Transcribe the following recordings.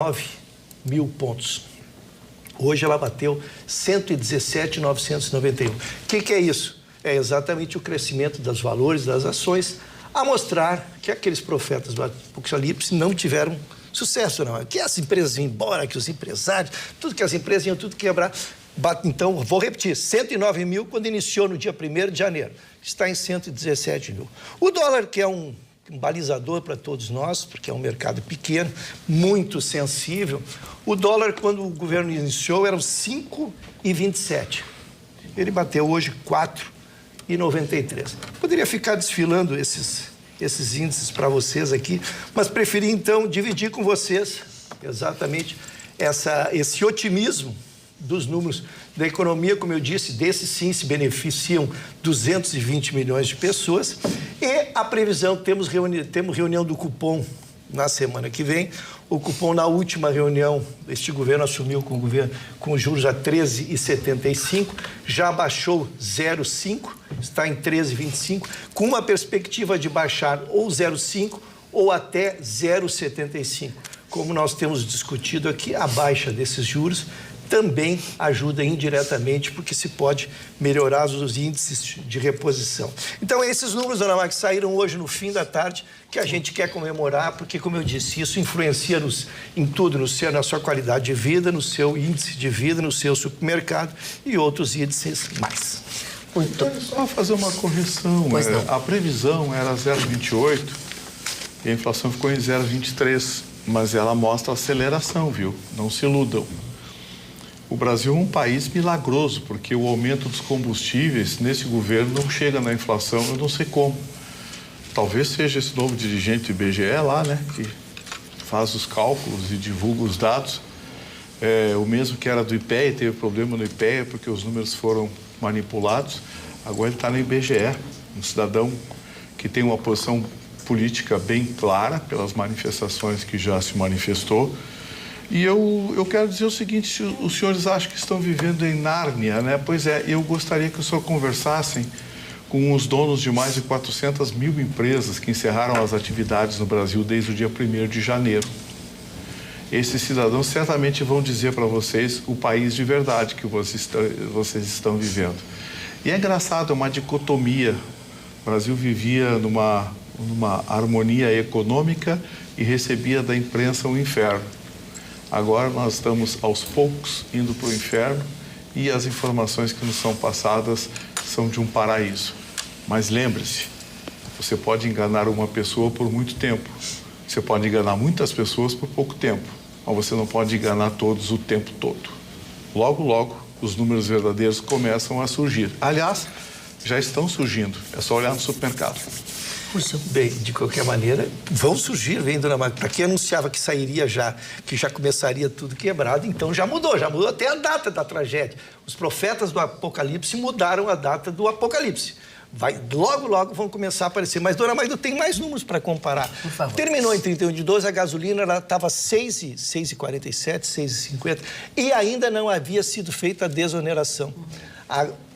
9.000 pontos. Hoje ela bateu 117.991. O que é isso? É exatamente o crescimento dos valores das ações, a mostrar que aqueles profetas do Apocalipse não tiveram sucesso, não. Que as empresas iam embora, que os empresários, tudo que as empresas iam tudo quebrar. Então, vou repetir, 109 mil quando iniciou no dia 1º de janeiro. Está em 117 mil. O dólar, que é um balizador para todos nós, porque é um mercado pequeno, muito sensível. O dólar, quando o governo iniciou, era 5,27. Ele bateu hoje 4,93. Poderia ficar desfilando esses índices para vocês aqui, mas preferi, então, dividir com vocês exatamente esse otimismo dos números da economia. Como eu disse, desses sim se beneficiam 220 milhões de pessoas. E a previsão, temos reunião do cupom na semana que vem. O cupom, na última reunião, este governo assumiu com juros a 13,75, já baixou 0,5, está em 13,25, com uma perspectiva de baixar ou 0,5 ou até 0,75. Como nós temos discutido aqui, a baixa desses juros também ajuda indiretamente, porque se pode melhorar os índices de reposição. Então, esses números, dona Max, saíram hoje no fim da tarde, que a gente quer comemorar, porque, como eu disse, isso influencia em tudo, na sua qualidade de vida, no seu índice de vida, no seu supermercado e outros índices mais. Então, só fazer uma correção. A previsão era 0,28 e a inflação ficou em 0,23, mas ela mostra aceleração, viu? Não se iludam. O Brasil é um país milagroso, porque o aumento dos combustíveis nesse governo não chega na inflação, eu não sei como. Talvez seja esse novo dirigente do IBGE lá, né, que faz os cálculos e divulga os dados. O mesmo que era do IPEA, teve problema no IPEA porque os números foram manipulados. Agora ele está no IBGE, um cidadão que tem uma posição política bem clara pelas manifestações que já se manifestou. E eu quero dizer o seguinte, os senhores acham que estão vivendo em Nárnia, né? Pois é, eu gostaria que o senhor conversassem com os donos de mais de 400 mil empresas que encerraram as atividades no Brasil desde o dia 1º de janeiro. Esses cidadãos certamente vão dizer para vocês o país de verdade que vocês estão vivendo. E é engraçado, é uma dicotomia. O Brasil vivia numa harmonia econômica e recebia da imprensa um inferno. Agora nós estamos, aos poucos, indo para o inferno e as informações que nos são passadas são de um paraíso. Mas lembre-se, você pode enganar uma pessoa por muito tempo. Você pode enganar muitas pessoas por pouco tempo, mas você não pode enganar todos o tempo todo. Logo, logo, os números verdadeiros começam a surgir. Aliás, já estão surgindo. É só olhar no supermercado. Bem, de qualquer maneira, vão surgir, vem, dona Maria, para quem anunciava que sairia já, que já começaria tudo quebrado, então já mudou até a data da tragédia. Os profetas do Apocalipse mudaram a data do Apocalipse. Logo vão começar a aparecer. Mas, dona Maria, tem mais números para comparar. Por favor. Terminou em 31/12, a gasolina estava 6,47, 6,50 e ainda não havia sido feita a desoneração.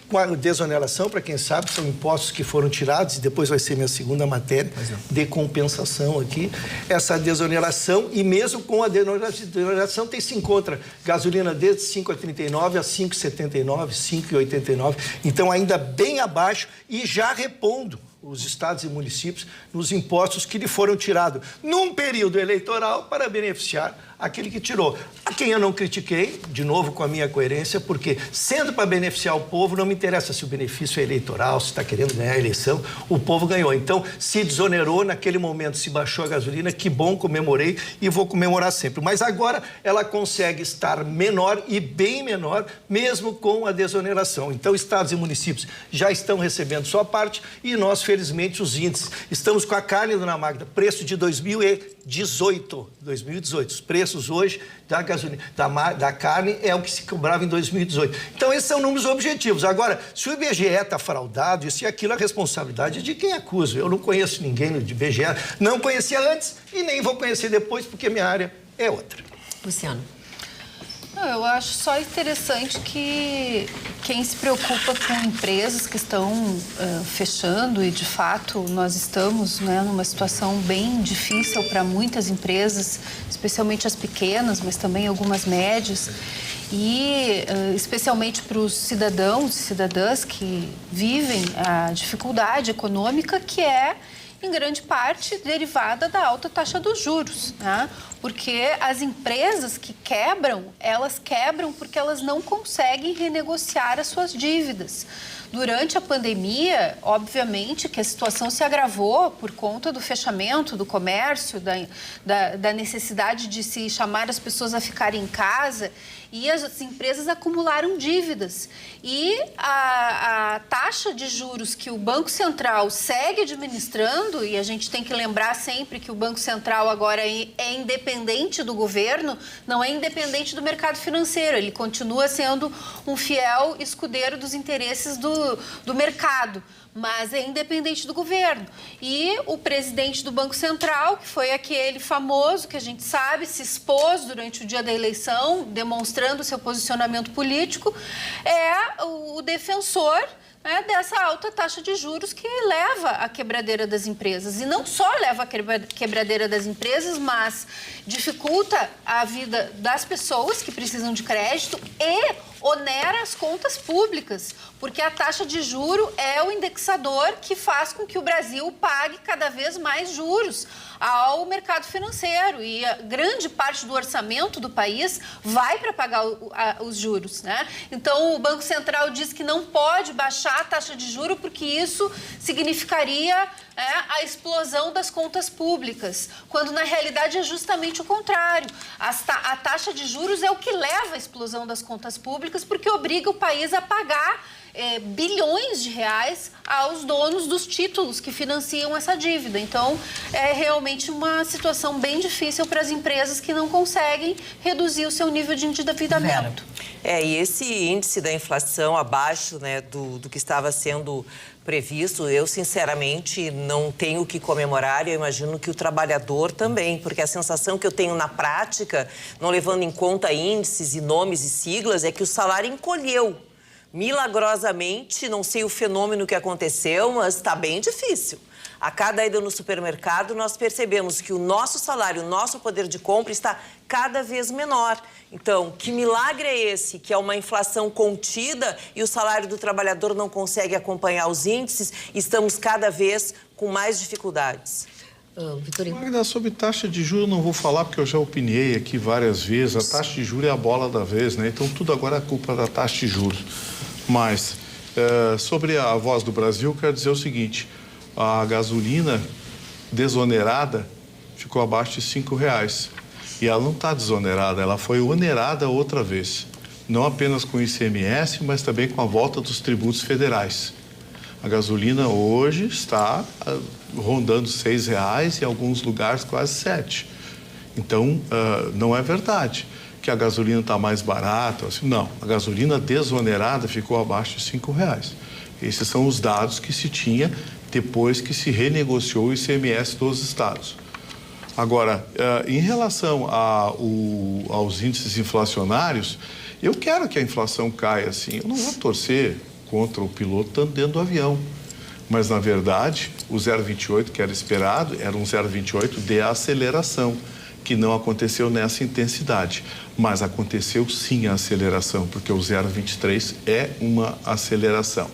Com a desoneração, para quem sabe, são impostos que foram tirados, e depois vai ser minha segunda matéria de compensação aqui. Essa desoneração, e mesmo com a desoneração, se encontra gasolina desde 5,39 a 5,79, 5,89, então ainda bem abaixo e já repondo os estados e municípios nos impostos que lhe foram tirados num período eleitoral para beneficiar aquele que tirou. A quem eu não critiquei, de novo com a minha coerência, porque sendo para beneficiar o povo, não me interessa se o benefício é eleitoral, se está querendo ganhar a eleição, o povo ganhou. Então, se desonerou, naquele momento se baixou a gasolina, que bom, comemorei e vou comemorar sempre. Mas agora ela consegue estar menor e bem menor, mesmo com a desoneração. Então, estados e municípios já estão recebendo sua parte e nós, felizmente, os índices. Estamos com a carne, dona Magda, preço de 2018. Os preços hoje da gasolina, da carne é o que se cobrava em 2018. Então, esses são números objetivos. Agora, se o IBGE está fraudado, isso e aquilo, a responsabilidade é de quem acusa. Eu não conheço ninguém de IBGE, não conhecia antes e nem vou conhecer depois, porque minha área é outra. Luciano. Não, eu acho só interessante que quem se preocupa com empresas que estão fechando, e de fato nós estamos, né, numa situação bem difícil para muitas empresas, especialmente as pequenas, mas também algumas médias, e especialmente para os cidadãos e cidadãs que vivem a dificuldade econômica, que é em grande parte derivada da alta taxa dos juros, né? Porque as empresas que quebram, elas quebram porque elas não conseguem renegociar as suas dívidas. Durante a pandemia, obviamente que a situação se agravou por conta do fechamento do comércio, da necessidade de se chamar as pessoas a ficarem em casa, e as empresas acumularam dívidas. E a taxa de juros que o Banco Central segue administrando, e a gente tem que lembrar sempre que o Banco Central agora é independente do governo, não é independente do mercado financeiro, ele continua sendo um fiel escudeiro dos interesses do mercado, mas é independente do governo. E o presidente do Banco Central, que foi aquele famoso que a gente sabe, se expôs durante o dia da eleição, demonstrando seu posicionamento político, é o defensor, né, dessa alta taxa de juros que leva à quebradeira das empresas. E não só leva à quebradeira das empresas, mas dificulta a vida das pessoas que precisam de crédito e onera as contas públicas, porque a taxa de juro é o indexador que faz com que o Brasil pague cada vez mais juros ao mercado financeiro, e a grande parte do orçamento do país vai para pagar os juros, né? Então, o Banco Central diz que não pode baixar a taxa de juro porque isso significaria a explosão das contas públicas, quando na realidade é justamente o contrário. A taxa de juros é o que leva à explosão das contas públicas, porque obriga o país a pagar bilhões de reais aos donos dos títulos que financiam essa dívida. Então, é realmente uma situação bem difícil para as empresas que não conseguem reduzir o seu nível de endividamento. E esse índice da inflação abaixo, né, do que estava sendo previsto, eu sinceramente não tenho o que comemorar, e eu imagino que o trabalhador também, porque a sensação que eu tenho na prática, não levando em conta índices e nomes e siglas, é que o salário encolheu. Milagrosamente, não sei o fenômeno que aconteceu, mas está bem difícil. A cada ida no supermercado, nós percebemos que o nosso salário, o nosso poder de compra está cada vez menor. Então, que milagre é esse, que é uma inflação contida e o salário do trabalhador não consegue acompanhar os índices, e estamos cada vez com mais dificuldades? Vitorino. Magda, sobre taxa de juros não vou falar, porque eu já opinei aqui várias vezes. A taxa de juros é a bola da vez, né? Então, tudo agora é culpa da taxa de juros. Mas, sobre a Voz do Brasil, quero dizer o seguinte: a gasolina desonerada ficou abaixo de R$5. E ela não está desonerada, ela foi onerada outra vez. Não apenas com o ICMS, mas também com a volta dos tributos federais. A gasolina hoje está rondando R$6, em alguns lugares quase 7. Então, não é verdade que a gasolina está mais barata. Assim, não, a gasolina desonerada ficou abaixo de R$5. Esses são os dados que se tinha depois que se renegociou o ICMS dos estados. Agora, em relação aos índices inflacionários, eu quero que a inflação caia, assim. Eu não vou torcer contra o piloto estando dentro do avião. Mas, na verdade, o 0,28 que era esperado era um 0,28 de aceleração, que não aconteceu nessa intensidade. Mas aconteceu sim a aceleração, porque o 0,23 é uma aceleração.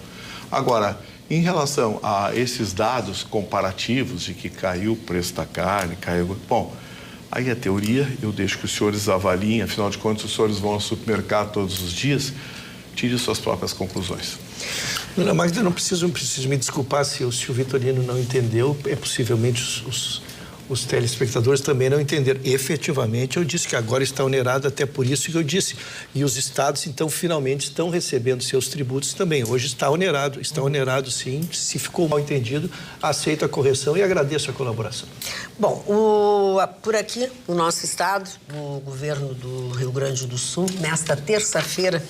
Agora, em relação a esses dados comparativos de que caiu o preço da carne, caiu... Bom, aí a teoria, eu deixo que os senhores avaliem, afinal de contas, os senhores vão ao supermercado todos os dias, tire suas próprias conclusões. Dona Magda, não preciso me desculpar se o Vitorino não entendeu, possivelmente os telespectadores também não entenderam. Efetivamente, eu disse que agora está onerado, até por isso que eu disse. E os estados, então, finalmente estão recebendo seus tributos também. Hoje está onerado sim. Se ficou mal entendido, aceito a correção e agradeço a colaboração. Bom, por aqui, o nosso estado, o governo do Rio Grande do Sul, nesta terça-feira,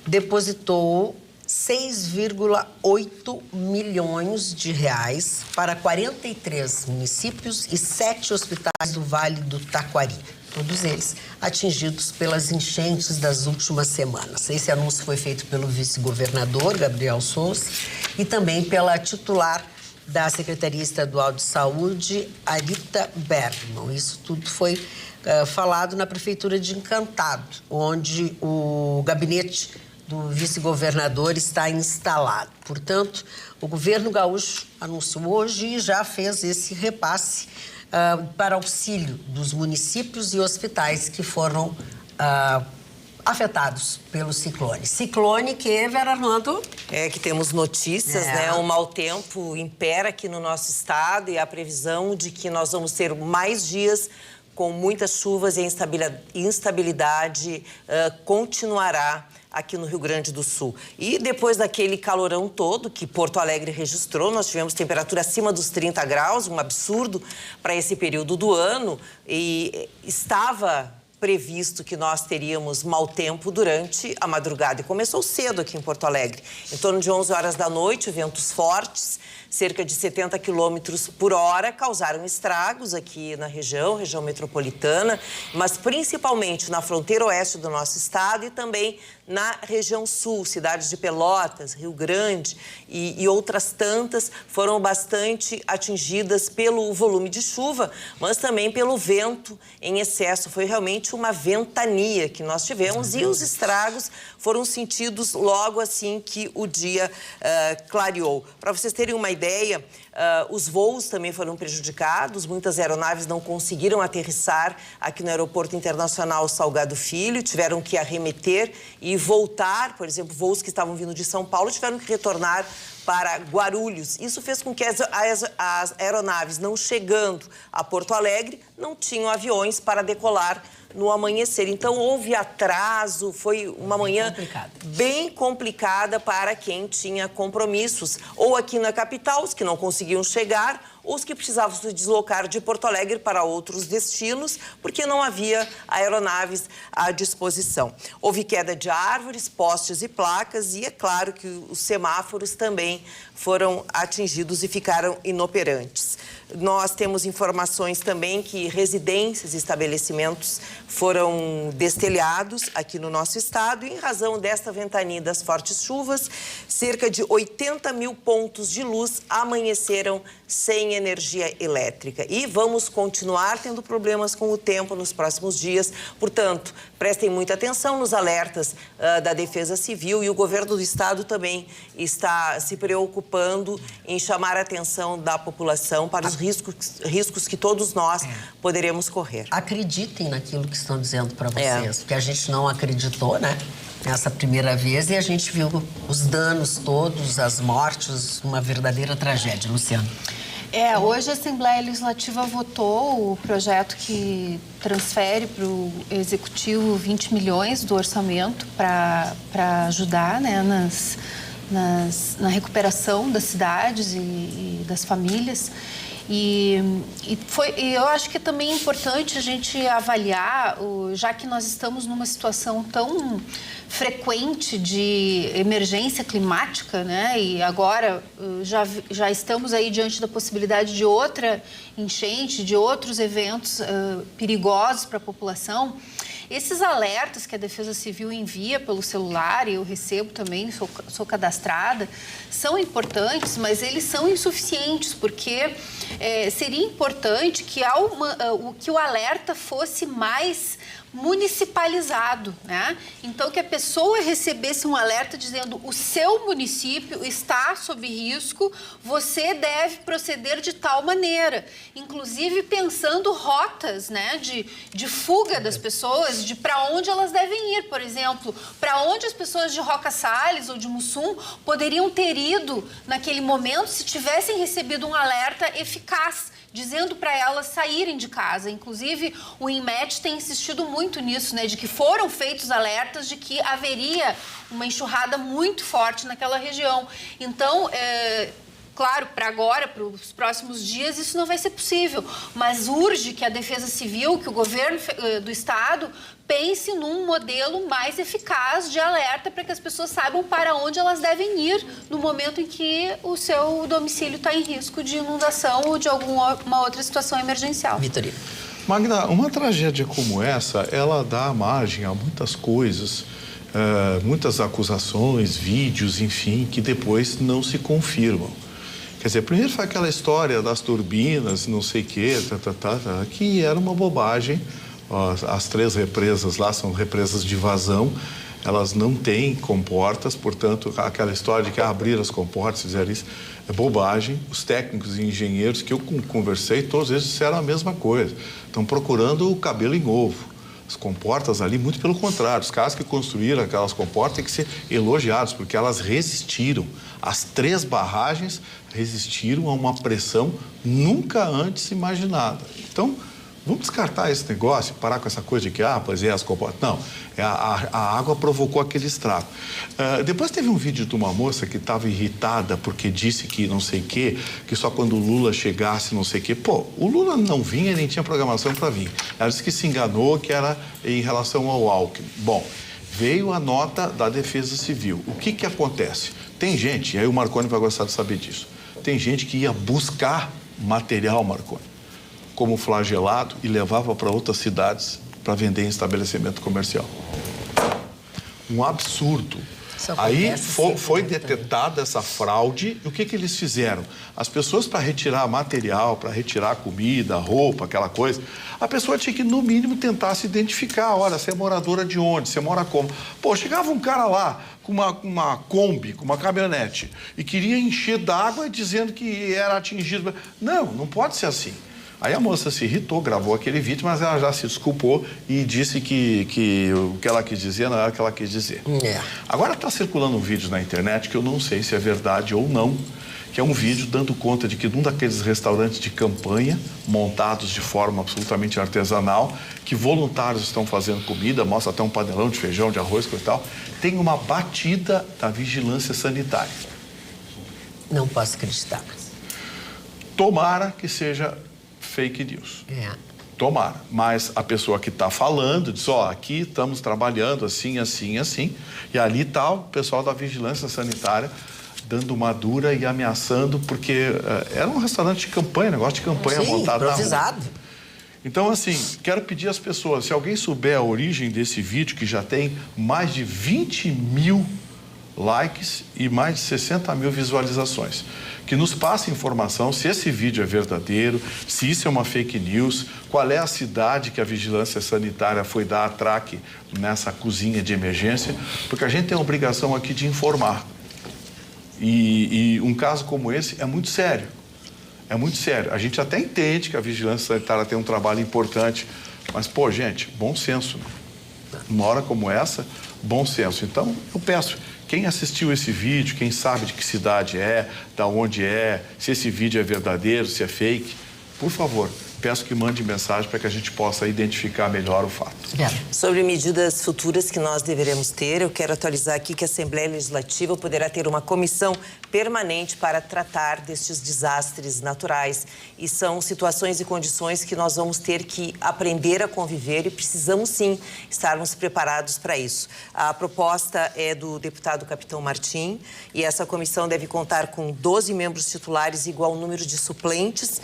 depositou 6,8 milhões de reais para 43 municípios e 7 hospitais do Vale do Taquari. todos eles, atingidos pelas enchentes das últimas semanas. Esse anúncio foi feito pelo vice-governador, Gabriel Souza, e também pela titular da Secretaria Estadual de Saúde, Arita Bergman. Isso tudo foi falado na Prefeitura de Encantado, onde o gabinete do vice-governador está instalado. Portanto, o governo gaúcho anunciou hoje e já fez esse repasse para auxílio dos municípios e hospitais que foram afetados pelo ciclone. Ciclone que, Vera Armando... É que temos notícias, né? O mau tempo impera aqui no nosso estado e a previsão de que nós vamos ter mais dias com muitas chuvas e a instabilidade continuará aqui no Rio Grande do Sul. E depois daquele calorão todo que Porto Alegre registrou, nós tivemos temperatura acima dos 30 graus, um absurdo para esse período do ano, e estava previsto que nós teríamos mau tempo durante a madrugada. E começou cedo aqui em Porto Alegre. Em torno de 11 horas da noite, ventos fortes, cerca de 70 quilômetros por hora, causaram estragos aqui na região metropolitana, mas principalmente na fronteira oeste do nosso estado e também na região sul, cidades de Pelotas, Rio Grande e outras tantas foram bastante atingidas pelo volume de chuva, mas também pelo vento em excesso. Foi realmente uma ventania que nós tivemos e os estragos foram sentidos logo assim que o dia clareou. Para vocês terem uma ideia, os voos também foram prejudicados, muitas aeronaves não conseguiram aterrissar aqui no Aeroporto Internacional Salgado Filho, tiveram que arremeter e voltar, por exemplo, voos que estavam vindo de São Paulo tiveram que retornar para Guarulhos. Isso fez com que as aeronaves, não chegando a Porto Alegre, não tinham aviões para decolar no amanhecer. Então, houve atraso, foi uma manhã bem complicada para quem tinha compromissos. Ou aqui na capital, os que não conseguiam chegar, ou os que precisavam se deslocar de Porto Alegre para outros destinos, porque não havia aeronaves à disposição. Houve queda de árvores, postes e placas, e é claro que os semáforos também foram atingidos e ficaram inoperantes. Nós temos informações também que residências e estabelecimentos foram destelhados aqui no nosso estado e, em razão desta ventania e das fortes chuvas, cerca de 80 mil pontos de luz amanheceram sem energia elétrica. E vamos continuar tendo problemas com o tempo nos próximos dias. Portanto, prestem muita atenção nos alertas da Defesa Civil, e o governo do estado também está se preocupando em chamar a atenção da população para os riscos que todos nós poderemos correr. Acreditem naquilo que estão dizendo para vocês, porque a gente não acreditou, né? Nessa primeira vez, e a gente viu os danos todos, as mortes, uma verdadeira tragédia. Luciano. Hoje a Assembleia Legislativa votou o projeto que transfere para o Executivo 20 milhões do orçamento para ajudar, né, na recuperação das cidades e das famílias. E eu acho que é também importante a gente avaliar, já que nós estamos numa situação tão frequente de emergência climática, né? E agora já estamos aí diante da possibilidade de outra enchente, de outros eventos perigosos para a população. Esses alertas que a Defesa Civil envia pelo celular, e eu recebo também, sou cadastrada, são importantes, mas eles são insuficientes, porque seria importante que o alerta fosse mais municipalizado, né? Então, que a pessoa recebesse um alerta dizendo: o seu município está sob risco, você deve proceder de tal maneira. Inclusive pensando rotas, né, de fuga das pessoas, de para onde elas devem ir. Por exemplo, para onde as pessoas de Roca Salles ou de Mussum poderiam ter ido naquele momento se tivessem recebido um alerta eficaz, dizendo para elas saírem de casa. Inclusive, o INMET tem insistido muito nisso, né, de que foram feitos alertas de que haveria uma enxurrada muito forte naquela região. Então, claro, para agora, para os próximos dias, isso não vai ser possível, mas urge que a Defesa Civil, que o governo do estado pense num modelo mais eficaz de alerta para que as pessoas saibam para onde elas devem ir no momento em que o seu domicílio está em risco de inundação ou de alguma outra situação emergencial. Vitorino. Magda, uma tragédia como essa, ela dá margem a muitas coisas, muitas acusações, vídeos, enfim, que depois não se confirmam. Quer dizer, primeiro foi aquela história das turbinas, não sei o quê, que era uma bobagem. As 3 represas lá são represas de vazão, elas não têm comportas, portanto, aquela história de que abrir as comportas, fizeram isso, é bobagem. Os técnicos e engenheiros que eu conversei, todos eles disseram a mesma coisa. Estão procurando o cabelo em ovo. As comportas ali, muito pelo contrário, os caras que construíram aquelas comportas têm que ser elogiados, porque elas resistiram. As 3 barragens resistiram a uma pressão nunca antes imaginada. Então, vamos descartar esse negócio, parar com essa coisa de que, pois é, as comportas. Não, a água provocou aquele estrago. Depois teve um vídeo de uma moça que estava irritada porque disse que não sei o quê, que só quando o Lula chegasse não sei o quê. Pô, o Lula não vinha e nem tinha programação para vir. Ela disse que se enganou, que era em relação ao Alckmin. Bom, veio a nota da Defesa Civil. O que acontece? Tem gente, e aí o Marconi vai gostar de saber disso, tem gente que ia buscar material, Marconi, como flagelado e levava para outras cidades para vender em estabelecimento comercial. Um absurdo. Aí foi detectada essa fraude e o que eles fizeram? As pessoas, para retirar material, para retirar comida, roupa, aquela coisa, a pessoa tinha que, no mínimo, tentar se identificar. Olha, você é moradora de onde? Você mora como? Pô, chegava um cara lá com uma Kombi, com uma caminhonete e queria encher d'água dizendo que era atingido. Não pode ser assim. Aí a moça se irritou, gravou aquele vídeo, mas ela já se desculpou e disse que o que ela quis dizer não era o que ela quis dizer. Agora está circulando um vídeo na internet que eu não sei se é verdade ou não, que é um vídeo dando conta de que num daqueles restaurantes de campanha, montados de forma absolutamente artesanal, que voluntários estão fazendo comida, mostra até um panelão de feijão, de arroz, coisa e tal, tem uma batida da vigilância sanitária. Não posso acreditar. Tomara que seja fake news. Tomara. Mas a pessoa que está falando diz, aqui estamos trabalhando assim, assim, assim. E ali está o pessoal da vigilância sanitária dando uma dura e ameaçando, porque era um restaurante de campanha, negócio de campanha montado na rua. Então, assim, quero pedir às pessoas, se alguém souber a origem desse vídeo, que já tem mais de 20 mil likes e mais de 60 mil visualizações, que nos passe informação se esse vídeo é verdadeiro, se isso é uma fake news, qual é a cidade que a vigilância sanitária foi dar atraque nessa cozinha de emergência, porque a gente tem a obrigação aqui de informar. E um caso como esse é muito sério. É muito sério. A gente até entende que a vigilância sanitária tem um trabalho importante, mas, pô, gente, bom senso. Numa hora como essa, bom senso. Então, eu peço, quem assistiu esse vídeo, quem sabe de que cidade é, da onde é, se esse vídeo é verdadeiro, se é fake, por favor, peço que mande mensagem para que a gente possa identificar melhor o fato. Sobre medidas futuras que nós deveremos ter, eu quero atualizar aqui que a Assembleia Legislativa poderá ter uma comissão permanente para tratar destes desastres naturais. E são situações e condições que nós vamos ter que aprender a conviver e precisamos, sim, estarmos preparados para isso. A proposta é do deputado Capitão Martim e essa comissão deve contar com 12 membros titulares, igual ao número de suplentes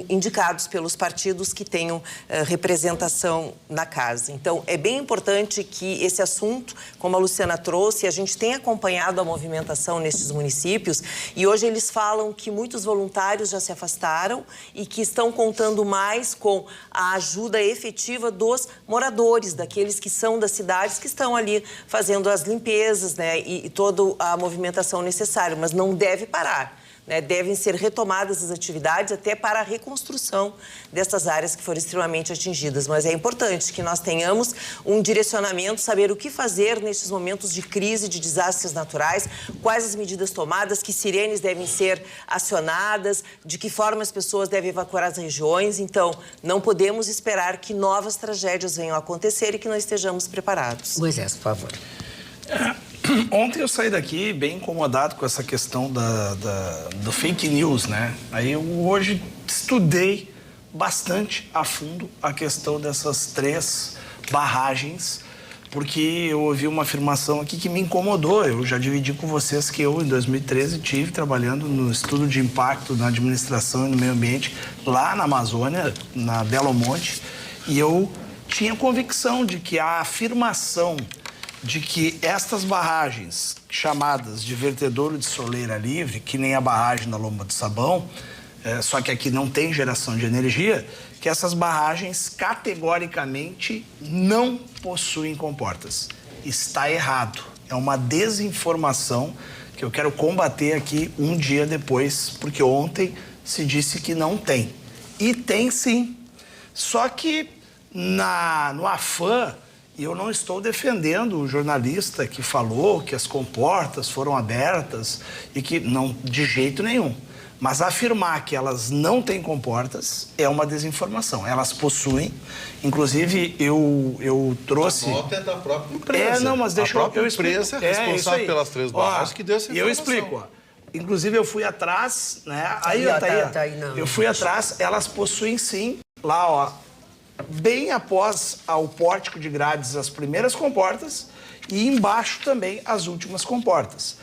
indicados pelos partidos que tenham representação na casa. Então, é bem importante que esse assunto, como a Luciana trouxe, a gente tem acompanhado a movimentação nestes municípios e hoje eles falam que muitos voluntários já se afastaram e que estão contando mais com a ajuda efetiva dos moradores, daqueles que são das cidades que estão ali fazendo as limpezas, né, e toda a movimentação necessária, mas não deve parar. Devem ser retomadas as atividades até para a reconstrução dessas áreas que foram extremamente atingidas. Mas é importante que nós tenhamos um direcionamento, saber o que fazer nesses momentos de crise, de desastres naturais, quais as medidas tomadas, que sirenes devem ser acionadas, de que forma as pessoas devem evacuar as regiões. Então, não podemos esperar que novas tragédias venham a acontecer e que não estejamos preparados. Moisés, por favor. Ontem eu saí daqui bem incomodado com essa questão do fake news, né? Aí eu hoje estudei bastante a fundo a questão dessas 3 barragens porque eu ouvi uma afirmação aqui que me incomodou. Eu já dividi com vocês que eu, em 2013, estive trabalhando no estudo de impacto na administração e no meio ambiente lá na Amazônia, na Belo Monte, e eu tinha convicção de que a afirmação de que estas barragens, chamadas de vertedouro de soleira livre, que nem a barragem da Lomba do Sabão, só que aqui não tem geração de energia, que essas barragens categoricamente não possuem comportas. Está errado. É uma desinformação que eu quero combater aqui um dia depois, porque ontem se disse que não tem. E tem sim. Só que no afã, eu não estou defendendo o jornalista que falou que as comportas foram abertas e que não, de jeito nenhum. Mas afirmar que elas não têm comportas é uma desinformação. Elas possuem. Inclusive, eu trouxe... A nota é da própria empresa. Não, mas deixa a própria empresa é responsável pelas 3 barragens que deu essa informação. E eu explico, ó. Inclusive, eu fui atrás, né? Eu fui atrás, elas possuem sim, lá, ó, bem após o pórtico de grades, as primeiras comportas e embaixo também as últimas comportas.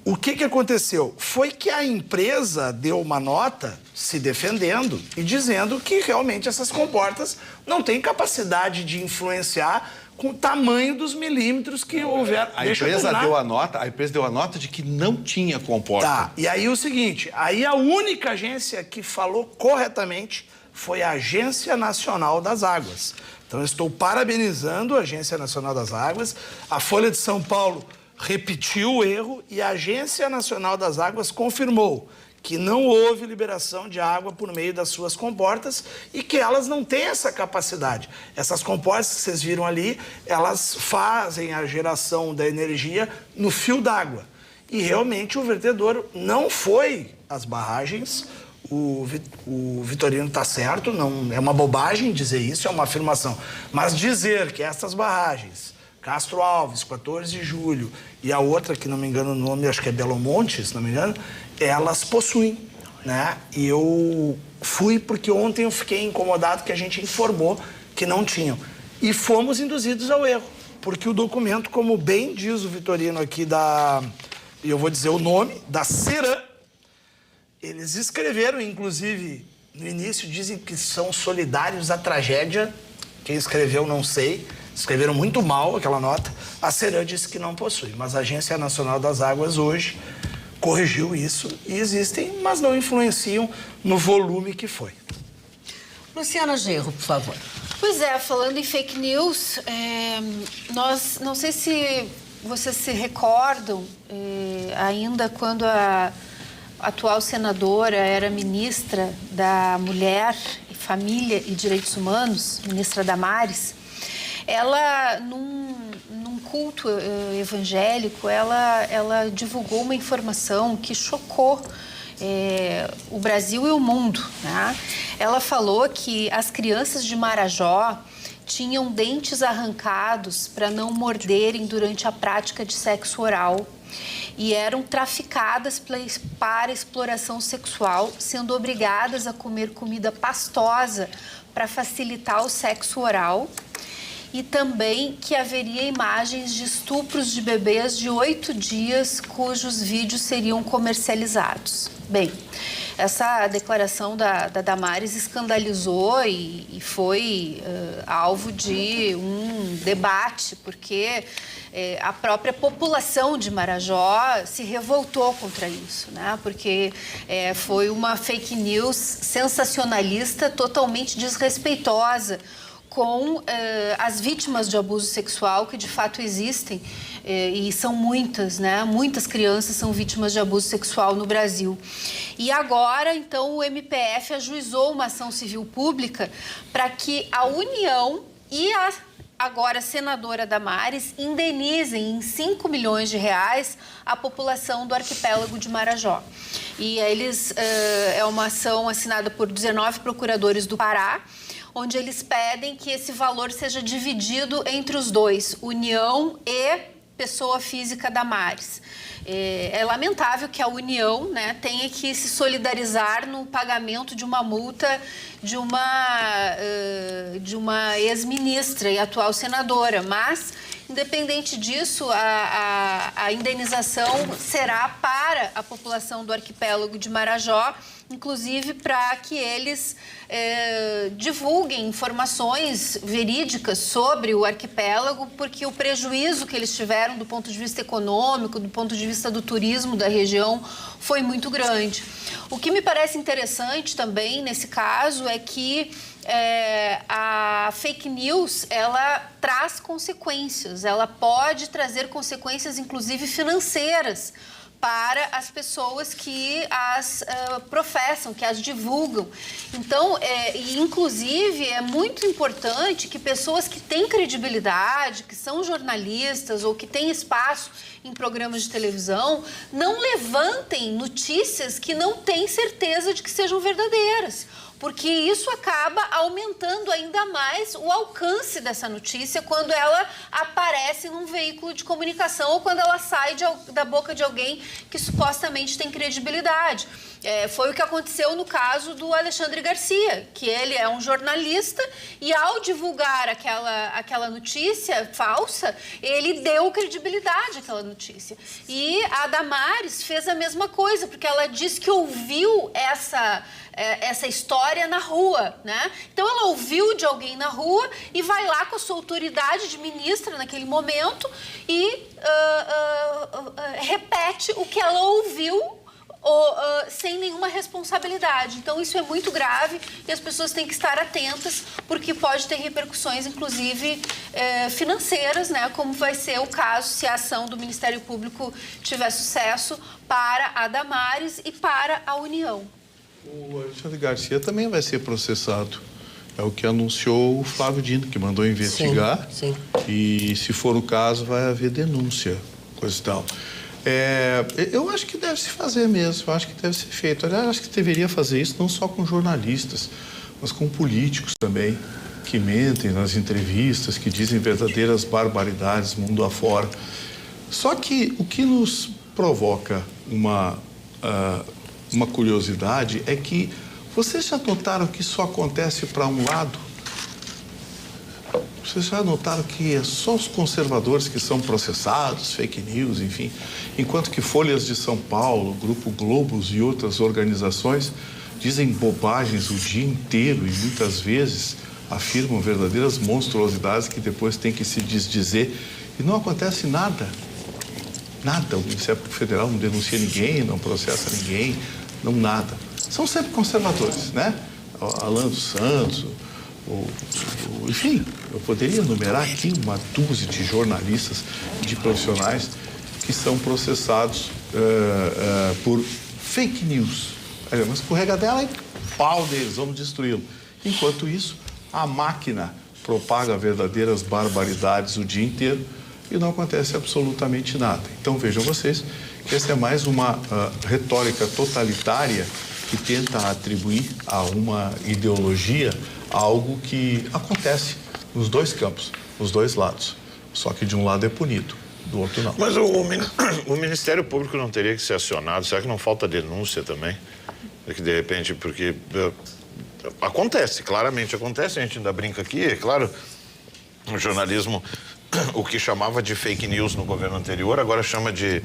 O que aconteceu? Foi que a empresa deu uma nota se defendendo e dizendo que realmente essas comportas não têm capacidade de influenciar com o tamanho dos milímetros que houver. A empresa deu a nota de que não tinha comporta. Tá, e aí o seguinte, aí a única agência que falou corretamente foi a Agência Nacional das Águas. Então eu estou parabenizando a Agência Nacional das Águas, a Folha de São Paulo repetiu o erro e a Agência Nacional das Águas confirmou que não houve liberação de água por meio das suas comportas e que elas não têm essa capacidade. Essas comportas que vocês viram ali, elas fazem a geração da energia no fio d'água. E realmente o vertedouro não foi as barragens. O Vitorino está certo, não é uma bobagem dizer isso, é uma afirmação. Mas dizer que essas barragens, Castro Alves, 14 de julho, e a outra, que não me engano o nome, acho que é Belo Monte, se não me engano, elas possuem, né? E eu fui porque ontem eu fiquei incomodado que a gente informou que não tinham. E fomos induzidos ao erro, porque o documento, como bem diz o Vitorino aqui e eu vou dizer o nome, da Ceram, eles escreveram, inclusive, no início, dizem que são solidários à tragédia. Quem escreveu, não sei. Escreveram muito mal aquela nota. A Ceram disse que não possui, mas a Agência Nacional das Águas hoje corrigiu isso e existem, mas não influenciam no volume que foi. Luciana Genro, por favor. Pois é, falando em fake news, nós, não sei se vocês se recordam, ainda quando a atual senadora era ministra da Mulher, Família e Direitos Humanos, ministra Damares, ela, num culto evangélico, ela divulgou uma informação que chocou o Brasil e o mundo, né? Ela falou que as crianças de Marajó tinham dentes arrancados para não morderem durante a prática de sexo oral e eram traficadas para exploração sexual, sendo obrigadas a comer comida pastosa para facilitar o sexo oral. E também que haveria imagens de estupros de bebês de 8 dias cujos vídeos seriam comercializados. Bem, essa declaração da Damares escandalizou e foi alvo de um debate, porque a própria população de Marajó se revoltou contra isso, né? Porque foi uma fake news sensacionalista, totalmente desrespeitosa com as vítimas de abuso sexual, que de fato existem, e são muitas, né? Muitas crianças são vítimas de abuso sexual no Brasil. E agora, então, o MPF ajuizou uma ação civil pública para que a União e a agora senadora Damares indenizem em 5 milhões de reais a população do arquipélago de Marajó. E eles, é uma ação assinada por 19 procuradores do Pará, onde eles pedem que esse valor seja dividido entre os dois, União e pessoa física Damares. É lamentável que a União, né, tenha que se solidarizar no pagamento de uma multa de uma ex-ministra e atual senadora, mas, independente disso, a indenização será para a população do arquipélago de Marajó, inclusive para que eles divulguem informações verídicas sobre o arquipélago, porque o prejuízo que eles tiveram do ponto de vista econômico, do ponto de vista do turismo da região, foi muito grande. O que me parece interessante também nesse caso é que a fake news, ela traz consequências, ela pode trazer consequências, inclusive financeiras, para as pessoas que as professam, que as divulgam. Então, inclusive, é muito importante que pessoas que têm credibilidade, que são jornalistas ou que têm espaço em programas de televisão, não levantem notícias que não têm certeza de que sejam verdadeiras, porque isso acaba aumentando ainda mais o alcance dessa notícia quando ela aparece num veículo de comunicação ou quando ela sai da boca de alguém que supostamente tem credibilidade. Foi o que aconteceu no caso do Alexandre Garcia, que ele é um jornalista e, ao divulgar aquela notícia falsa, ele deu credibilidade àquela notícia. E a Damares fez a mesma coisa, porque ela disse que ouviu essa história na rua, né? Então, ela ouviu de alguém na rua e vai lá com a sua autoridade de ministra naquele momento e repete o que ela ouviu sem nenhuma responsabilidade. Então, isso é muito grave e as pessoas têm que estar atentas, porque pode ter repercussões, inclusive, financeiras, né? Como vai ser o caso se a ação do Ministério Público tiver sucesso para a Damares e para a União. O Alexandre Garcia também vai ser processado. É o que anunciou o Flávio Dino, que mandou investigar. Sim. E, se for o caso, vai haver denúncia, coisa e tal. Eu acho que deve se fazer mesmo, eu acho que deve ser feito. Aliás, acho que deveria fazer isso não só com jornalistas, mas com políticos também, que mentem nas entrevistas, que dizem verdadeiras barbaridades mundo afora. Só que o que nos provoca uma curiosidade é que vocês já notaram que isso acontece para um lado? Vocês já notaram que é só os conservadores que são processados, fake news, enfim, enquanto que Folhas de São Paulo, Grupo Globos e outras organizações dizem bobagens o dia inteiro e muitas vezes afirmam verdadeiras monstruosidades que depois tem que se desdizer e não acontece nada. Nada. O Ministério Federal não denuncia ninguém, não processa ninguém, não nada. São sempre conservadores, né? Alan dos Santos, enfim, eu poderia enumerar aqui uma dúzia de jornalistas, de profissionais que são processados por fake news. Uma escorregadela e pau deles, vamos destruí-lo. Enquanto isso, a máquina propaga verdadeiras barbaridades o dia inteiro e não acontece absolutamente nada. Então, vejam vocês que essa é mais uma retórica totalitária que tenta atribuir a uma ideologia algo que acontece nos dois campos, nos dois lados. Só que de um lado é punido, do outro não. Mas o Ministério Público não teria que ser acionado? Será que não falta denúncia também? É que, de repente, porque acontece, claramente acontece, a gente ainda brinca aqui, é claro, o jornalismo, o que chamava de fake news no governo anterior, agora chama de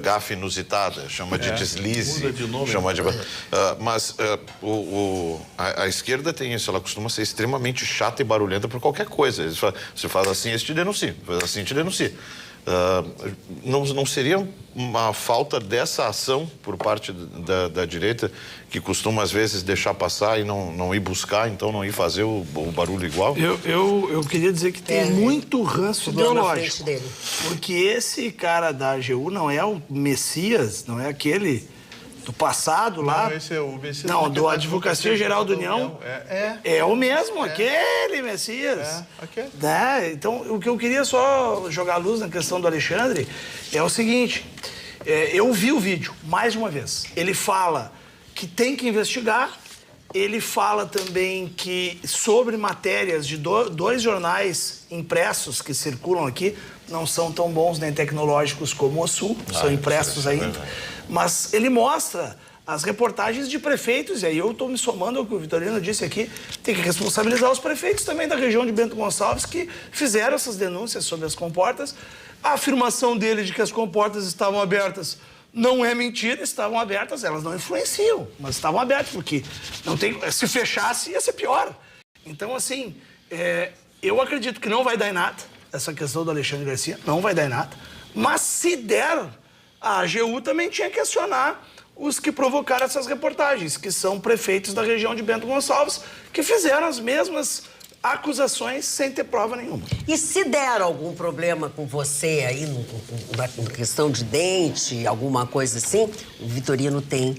gafe inusitada, chama de deslize. Muda de nome. Chama de, mas a esquerda tem isso, ela costuma ser extremamente chata e barulhenta por qualquer coisa. Você faz assim, esse te denuncia, faz assim, te denuncia. Não seria uma falta dessa ação por parte da direita, que costuma às vezes deixar passar e não ir buscar, então não ir fazer o barulho igual? Eu queria dizer que tem muito ranço ideológico, dele. porque esse cara da AGU não é o Messias, não é aquele do passado lá. Não, esse é o Messias. Não, do Advocacia Geral da União. É o mesmo, aquele Messias. Aquele. Né? Então, o que eu queria só jogar luz na questão do Alexandre é o seguinte, eu vi o vídeo, mais uma vez. Ele fala que tem que investigar Ele fala também que sobre matérias de dois jornais impressos que circulam aqui, não são tão bons nem tecnológicos como o Sul, são impressos ainda. Mas ele mostra as reportagens de prefeitos, e aí eu estou me somando ao que o Vitorino disse aqui, tem que responsabilizar os prefeitos também da região de Bento Gonçalves que fizeram essas denúncias sobre as comportas. A afirmação dele de que as comportas estavam abertas não é mentira, estavam abertas, elas não influenciam, mas estavam abertas, porque não tem, se fechasse ia ser pior. Então, assim, eu acredito que não vai dar em nada, essa questão do Alexandre Garcia, não vai dar em nada, mas se der, a AGU também tinha que acionar os que provocaram essas reportagens, que são prefeitos da região de Bento Gonçalves, que fizeram as mesmas acusações sem ter prova nenhuma. E se der algum problema com você aí, na questão de dente, alguma coisa assim, o Vitorino tem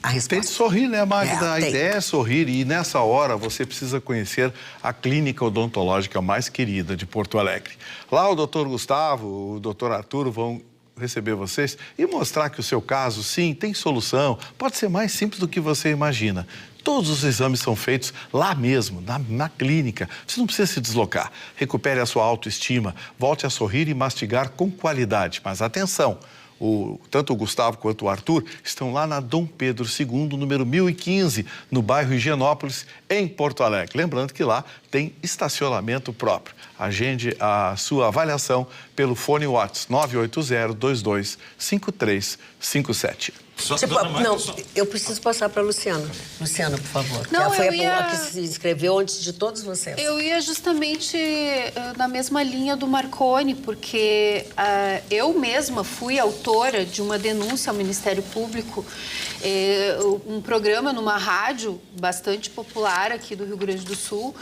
a resposta. Tem que sorrir, né, Magda? A tem. ideia é sorrir e nessa hora você precisa conhecer a clínica odontológica mais querida de Porto Alegre. Lá o doutor Gustavo, o doutor Arturo vão receber vocês e mostrar que o seu caso, sim, tem solução. Pode ser mais simples do que você imagina. Todos os exames são feitos lá mesmo, na clínica. Você não precisa se deslocar. Recupere a sua autoestima, volte a sorrir e mastigar com qualidade. Mas atenção, tanto o Gustavo quanto o Arthur estão lá na Dom Pedro II, número 1015, no bairro Higienópolis, em Porto Alegre. Lembrando que lá tem estacionamento próprio. Agende a sua avaliação pelo fone WhatsApp 980-22-5357. Eu preciso passar para a Luciana. Luciana, por favor. Não, ela foi a que se inscreveu antes de todos vocês. Eu ia justamente na mesma linha do Marconi, porque eu mesma fui autora de uma denúncia ao Ministério Público, um programa numa rádio bastante popular aqui do Rio Grande do Sul.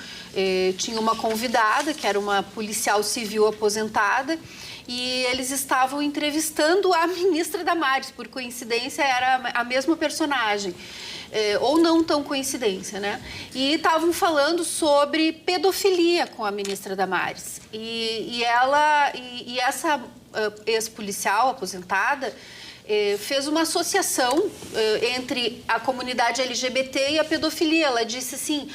Tinha uma convidada, que era uma policial civil aposentada, e eles estavam entrevistando a ministra Damares. Por coincidência, era a mesma personagem. Ou não tão coincidência, né? E estavam falando sobre pedofilia com a ministra Damares. E essa ex-policial aposentada fez uma associação entre a comunidade LGBT e a pedofilia. Ela disse assim,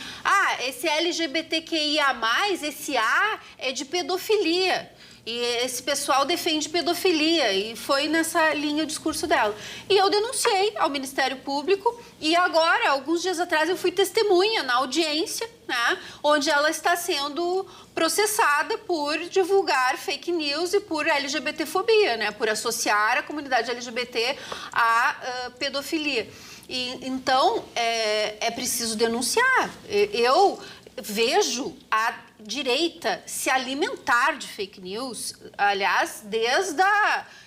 esse LGBTQIA+, esse A é de pedofilia. E esse pessoal defende pedofilia, e foi nessa linha o discurso dela. E eu denunciei ao Ministério Público, e agora, alguns dias atrás, eu fui testemunha na audiência, né, onde ela está sendo processada por divulgar fake news e por LGBTfobia, né, por associar a comunidade LGBT à pedofilia. Então, é preciso denunciar. Eu vejo a direita se alimentar de fake news, aliás, desde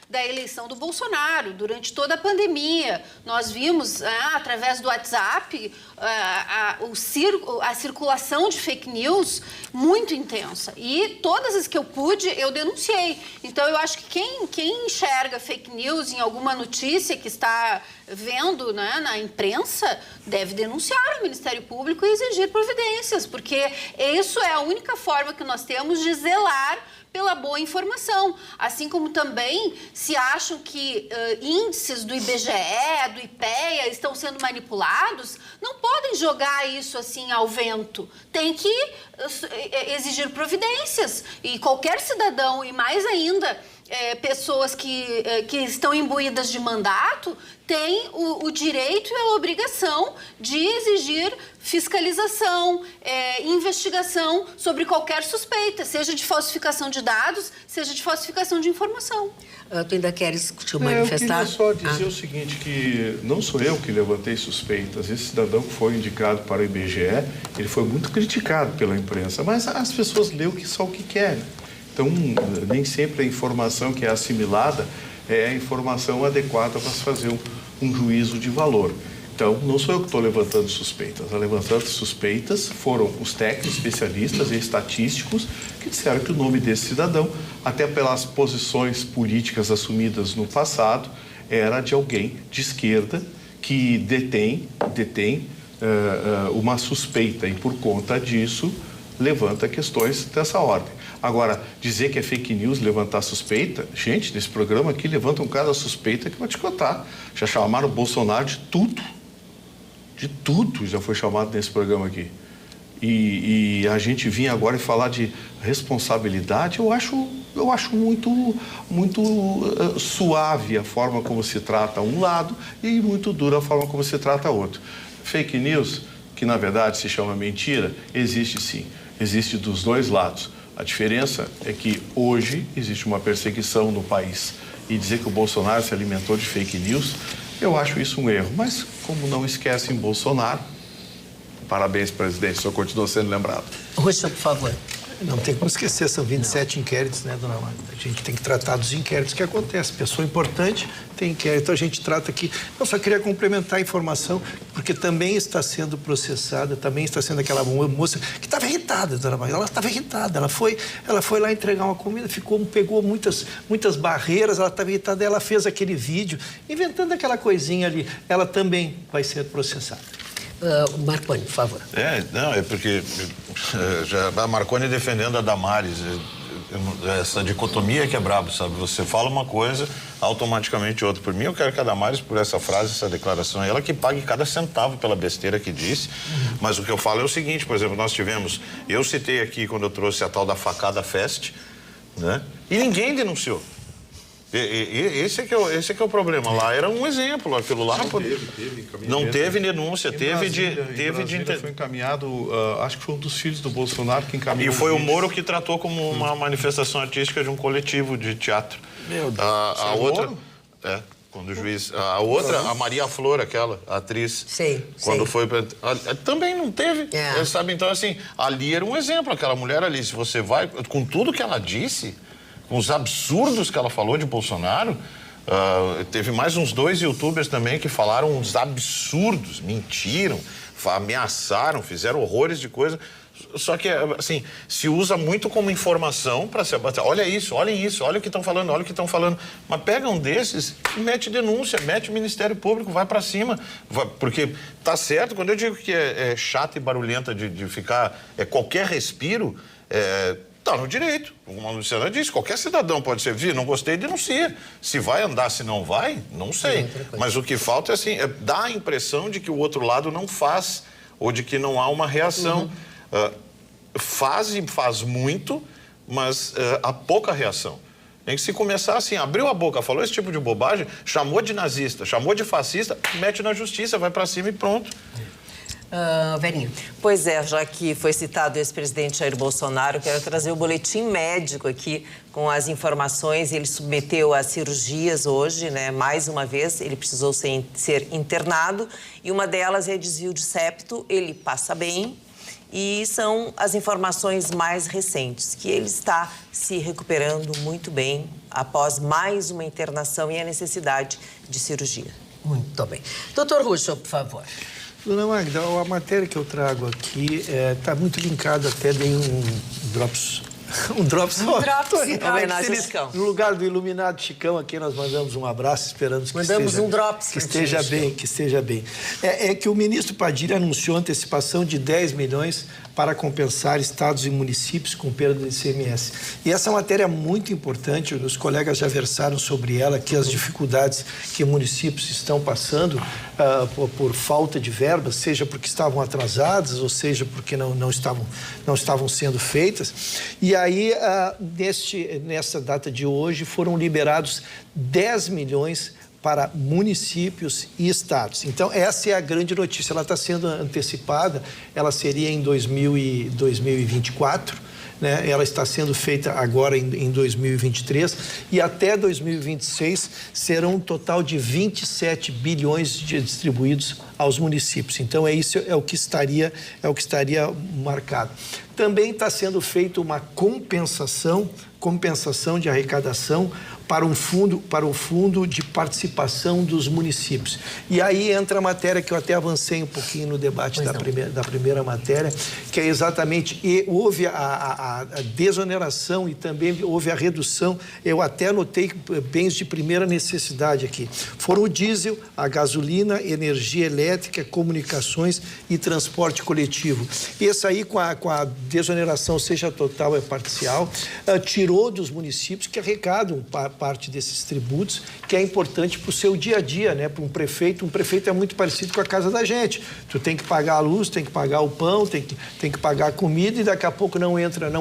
da eleição do Bolsonaro, durante toda a pandemia. Nós vimos, através do WhatsApp, a circulação de fake news muito intensa. E todas as que eu pude, eu denunciei. Então, eu acho que quem enxerga fake news em alguma notícia que está vendo, né, na imprensa, deve denunciar o Ministério Público e exigir providências, porque isso é a única forma que nós temos de zelar pela boa informação. Assim como também se acham que índices do IBGE, do IPEA estão sendo manipulados, não podem jogar isso assim ao vento. Tem que exigir providências. E qualquer cidadão, e mais ainda pessoas que estão imbuídas de mandato, têm o direito e a obrigação de exigir fiscalização, investigação sobre qualquer suspeita, seja de falsificação de dados, seja de falsificação de informação. Tu ainda queres te manifestar? Eu queria só dizer o seguinte, que não sou eu que levantei suspeitas. Esse cidadão que foi indicado para o IBGE, ele foi muito criticado pela imprensa, mas as pessoas lêem só o que querem. Então, nem sempre a informação que é assimilada é a informação adequada para se fazer um juízo de valor. Então, não sou eu que estou levantando suspeitas. A levantando suspeitas foram os técnicos, especialistas e estatísticos que disseram que o nome desse cidadão, até pelas posições políticas assumidas no passado, era de alguém de esquerda que detém uma suspeita e, por conta disso, levanta questões dessa ordem. Agora, dizer que é fake news, levantar suspeita, gente, nesse programa aqui levanta um caso suspeita que vai te contar. Já chamaram o Bolsonaro de tudo. De tudo já foi chamado nesse programa aqui. E a gente vir agora e falar de responsabilidade, eu acho muito suave a forma como se trata um lado e muito dura a forma como se trata outro. Fake news, que na verdade se chama mentira, existe sim, existe dos dois lados. A diferença é que hoje existe uma perseguição no país e dizer que o Bolsonaro se alimentou de fake news, eu acho isso um erro. Mas como não esquecem Bolsonaro, parabéns, presidente, o senhor continua sendo lembrado. Russo, por favor. Não tem como esquecer, são 27 inquéritos, né, dona Magda? A gente tem que tratar dos inquéritos que acontecem. Pessoa importante tem inquérito, a gente trata aqui. Eu só queria complementar a informação, porque também está sendo processada, também está sendo aquela moça que estava irritada, dona Magda. Ela estava irritada, ela foi lá entregar uma comida, pegou muitas barreiras, ela estava irritada, ela fez aquele vídeo, inventando aquela coisinha ali. Ela também vai ser processada. Marconi, por favor. É porque já a Marconi defendendo a Damares, essa dicotomia que é brabo, sabe? Você fala uma coisa, automaticamente outra. Por mim, eu quero que a Damares, por essa frase, essa declaração, ela que pague cada centavo pela besteira que disse. Mas o que eu falo é o seguinte, por exemplo, eu citei aqui quando eu trouxe a tal da facada Fest, né? E ninguém denunciou. Esse é que é o problema. Lá era um exemplo, aquilo lá não teve denúncia, foi encaminhado, acho que foi um dos filhos do Bolsonaro que encaminhou. E foi o Moro que tratou como uma manifestação artística de um coletivo de teatro. Meu Deus. A outra, quando o juiz, a outra, a Maria Flor, aquela a atriz, quando foi também não teve, sabe? Então assim, ali era um exemplo, aquela mulher ali, se você vai com tudo que ela disse, com os absurdos que ela falou de Bolsonaro, teve mais uns 2 youtubers também que falaram uns absurdos, mentiram, ameaçaram, fizeram horrores de coisa. Só que, assim, se usa muito como informação para se abater. Olha isso, olhem isso, olha o que estão falando, olha o que estão falando. Mas pega um desses e mete denúncia, mete o Ministério Público, vai para cima. Porque tá certo, quando eu digo que é chata e barulhenta de ficar, qualquer respiro, tá no direito. Como a Luciana disse, qualquer cidadão pode ser, não gostei, denuncia. Se vai andar, se não vai, não sei. Mas o que falta é assim, dá a impressão de que o outro lado não faz, ou de que não há uma reação. Faz muito, mas há pouca reação. Tem que se começar assim, abriu a boca, falou esse tipo de bobagem, chamou de nazista, chamou de fascista, mete na justiça, vai para cima e pronto. Verinha. Pois é, já que foi citado o ex-presidente Jair Bolsonaro, quero trazer o boletim médico aqui com as informações. Ele submeteu a cirurgias hoje, né? Mais uma vez, ele precisou ser internado e uma delas é desvio de septo. Ele passa bem e são as informações mais recentes, que ele está se recuperando muito bem após mais uma internação e a necessidade de cirurgia. Muito bem. Doutor Russo, por favor. Dona Magda, a matéria que eu trago aqui está muito linkada, até dei um drops. Um drops. Homenagem ao Chicão. No lugar do iluminado Chicão, aqui nós mandamos um abraço, esperamos que esteja bem, que esteja bem. É que o ministro Padilha anunciou antecipação de 10 milhões para compensar estados e municípios com perda de ICMS. E essa matéria é muito importante, os colegas já versaram sobre ela, que as dificuldades que municípios estão passando por falta de verbas, seja porque estavam atrasadas, ou seja porque não estavam sendo feitas. E aí, nessa data de hoje, foram liberados 10 milhões para municípios e estados. Então, essa é a grande notícia. Ela está sendo antecipada, ela seria em 2024, né? Ela está sendo feita agora em 2023 e até 2026 serão um total de 27 bilhões distribuídos aos municípios. Então, isso é o que estaria marcado. Também está sendo feita uma compensação de arrecadação para o fundo de participação dos municípios. E aí entra a matéria que eu até avancei um pouquinho no debate da primeira matéria, que é exatamente, houve a desoneração e também houve a redução, eu até anotei bens de primeira necessidade aqui. Foram o diesel, a gasolina, energia elétrica, comunicações e transporte coletivo. Esse aí, com a desoneração, seja total ou parcial, tirou dos municípios que arrecadam parte desses tributos, que é importante para o seu dia a dia, né? Para um prefeito é muito parecido com a casa da gente. Tu tem que pagar a luz, tem que pagar o pão, tem que pagar a comida e daqui a pouco não entra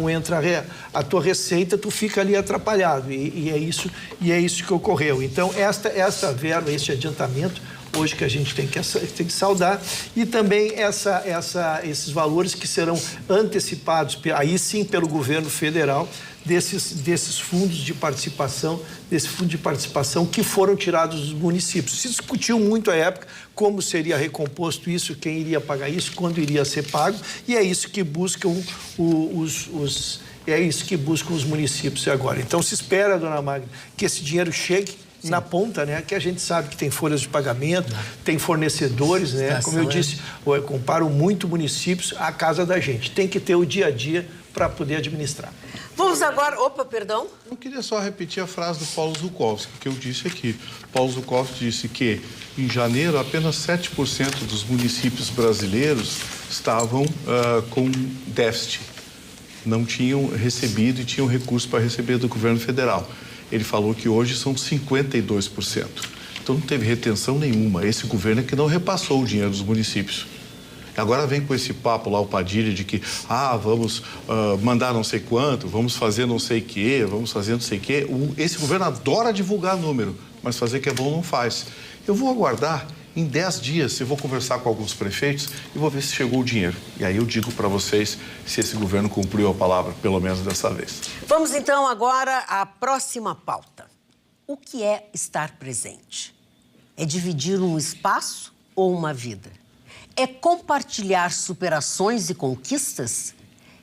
a tua receita, tu fica ali atrapalhado. E é isso que ocorreu. Então, esta verba, este adiantamento, hoje que a gente tem que saudar, e também esses valores que serão antecipados, aí sim pelo governo federal, desses fundos de participação, que foram tirados dos municípios. Se discutiu muito à época como seria recomposto isso, quem iria pagar isso, quando iria ser pago, e é isso que buscam os municípios agora. Então se espera, dona Magda, que esse dinheiro chegue na ponta, né? Que a gente sabe que tem folhas de pagamento, tem fornecedores, né? Como eu disse, eu comparo muito municípios à casa da gente. Tem que ter o dia a dia para poder administrar. Vamos agora... Opa, perdão. Eu queria só repetir a frase do Paulo Zukovski, que eu disse aqui. Paulo Zukovski disse que, em janeiro, apenas 7% dos municípios brasileiros estavam com déficit. Não tinham recebido e tinham recurso para receber do governo federal. Ele falou que hoje são 52%. Então não teve retenção nenhuma. Esse governo é que não repassou o dinheiro dos municípios. Agora vem com esse papo lá, o Padilha, de que vamos mandar não sei quanto, vamos fazer não sei o quê, vamos fazer não sei o quê. Esse governo adora divulgar número, mas fazer que é bom não faz. Eu vou aguardar em 10 dias, eu vou conversar com alguns prefeitos e vou ver se chegou o dinheiro. E aí eu digo para vocês se esse governo cumpriu a palavra, pelo menos dessa vez. Vamos então agora à próxima pauta. O que é estar presente? É dividir um espaço ou uma vida? É compartilhar superações e conquistas?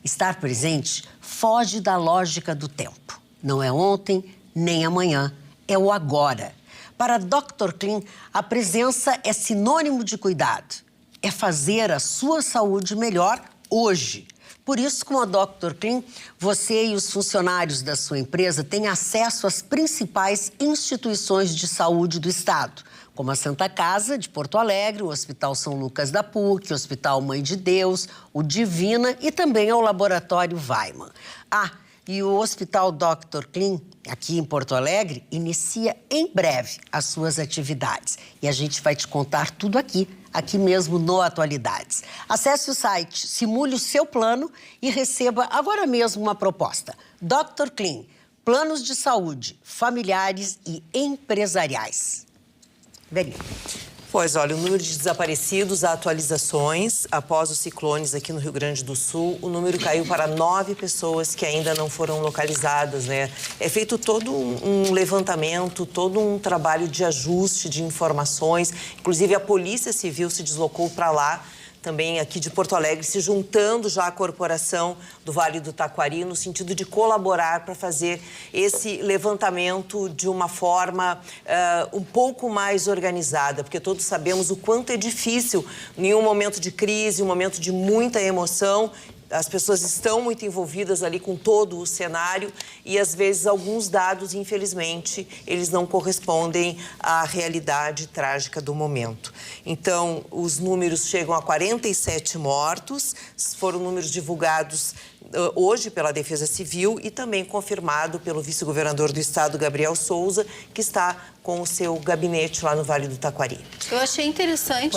Estar presente foge da lógica do tempo. Não é ontem, nem amanhã, é o agora. Para Dr. Klin, a presença é sinônimo de cuidado. É fazer a sua saúde melhor hoje. Por isso, com a Dr. Klin, você e os funcionários da sua empresa têm acesso às principais instituições de saúde do Estado, como a Santa Casa de Porto Alegre, o Hospital São Lucas da PUC, o Hospital Mãe de Deus, o Divina e também ao Laboratório Weiman. E o Hospital Dr. Klin, aqui em Porto Alegre, inicia em breve as suas atividades. E a gente vai te contar tudo aqui mesmo no Atualidades. Acesse o site, simule o seu plano e receba agora mesmo uma proposta. Dr. Klin, planos de saúde, familiares e empresariais. Verinha. Pois, olha, o número de desaparecidos, atualizações, após os ciclones aqui no Rio Grande do Sul, o número caiu para 9 pessoas que ainda não foram localizadas, né? É feito todo um levantamento, todo um trabalho de ajuste de informações, inclusive a Polícia Civil se deslocou para lá, também aqui de Porto Alegre, se juntando já à corporação do Vale do Taquari, no sentido de colaborar para fazer esse levantamento de uma forma um pouco mais organizada, porque todos sabemos o quanto é difícil, em um momento de crise, um momento de muita emoção. As pessoas estão muito envolvidas ali com todo o cenário e, às vezes, alguns dados, infelizmente, eles não correspondem à realidade trágica do momento. Então, os números chegam a 47 mortos, foram números divulgados hoje pela Defesa Civil e também confirmado pelo vice-governador do estado, Gabriel Souza, que está com o seu gabinete lá no Vale do Taquari. Eu achei interessante,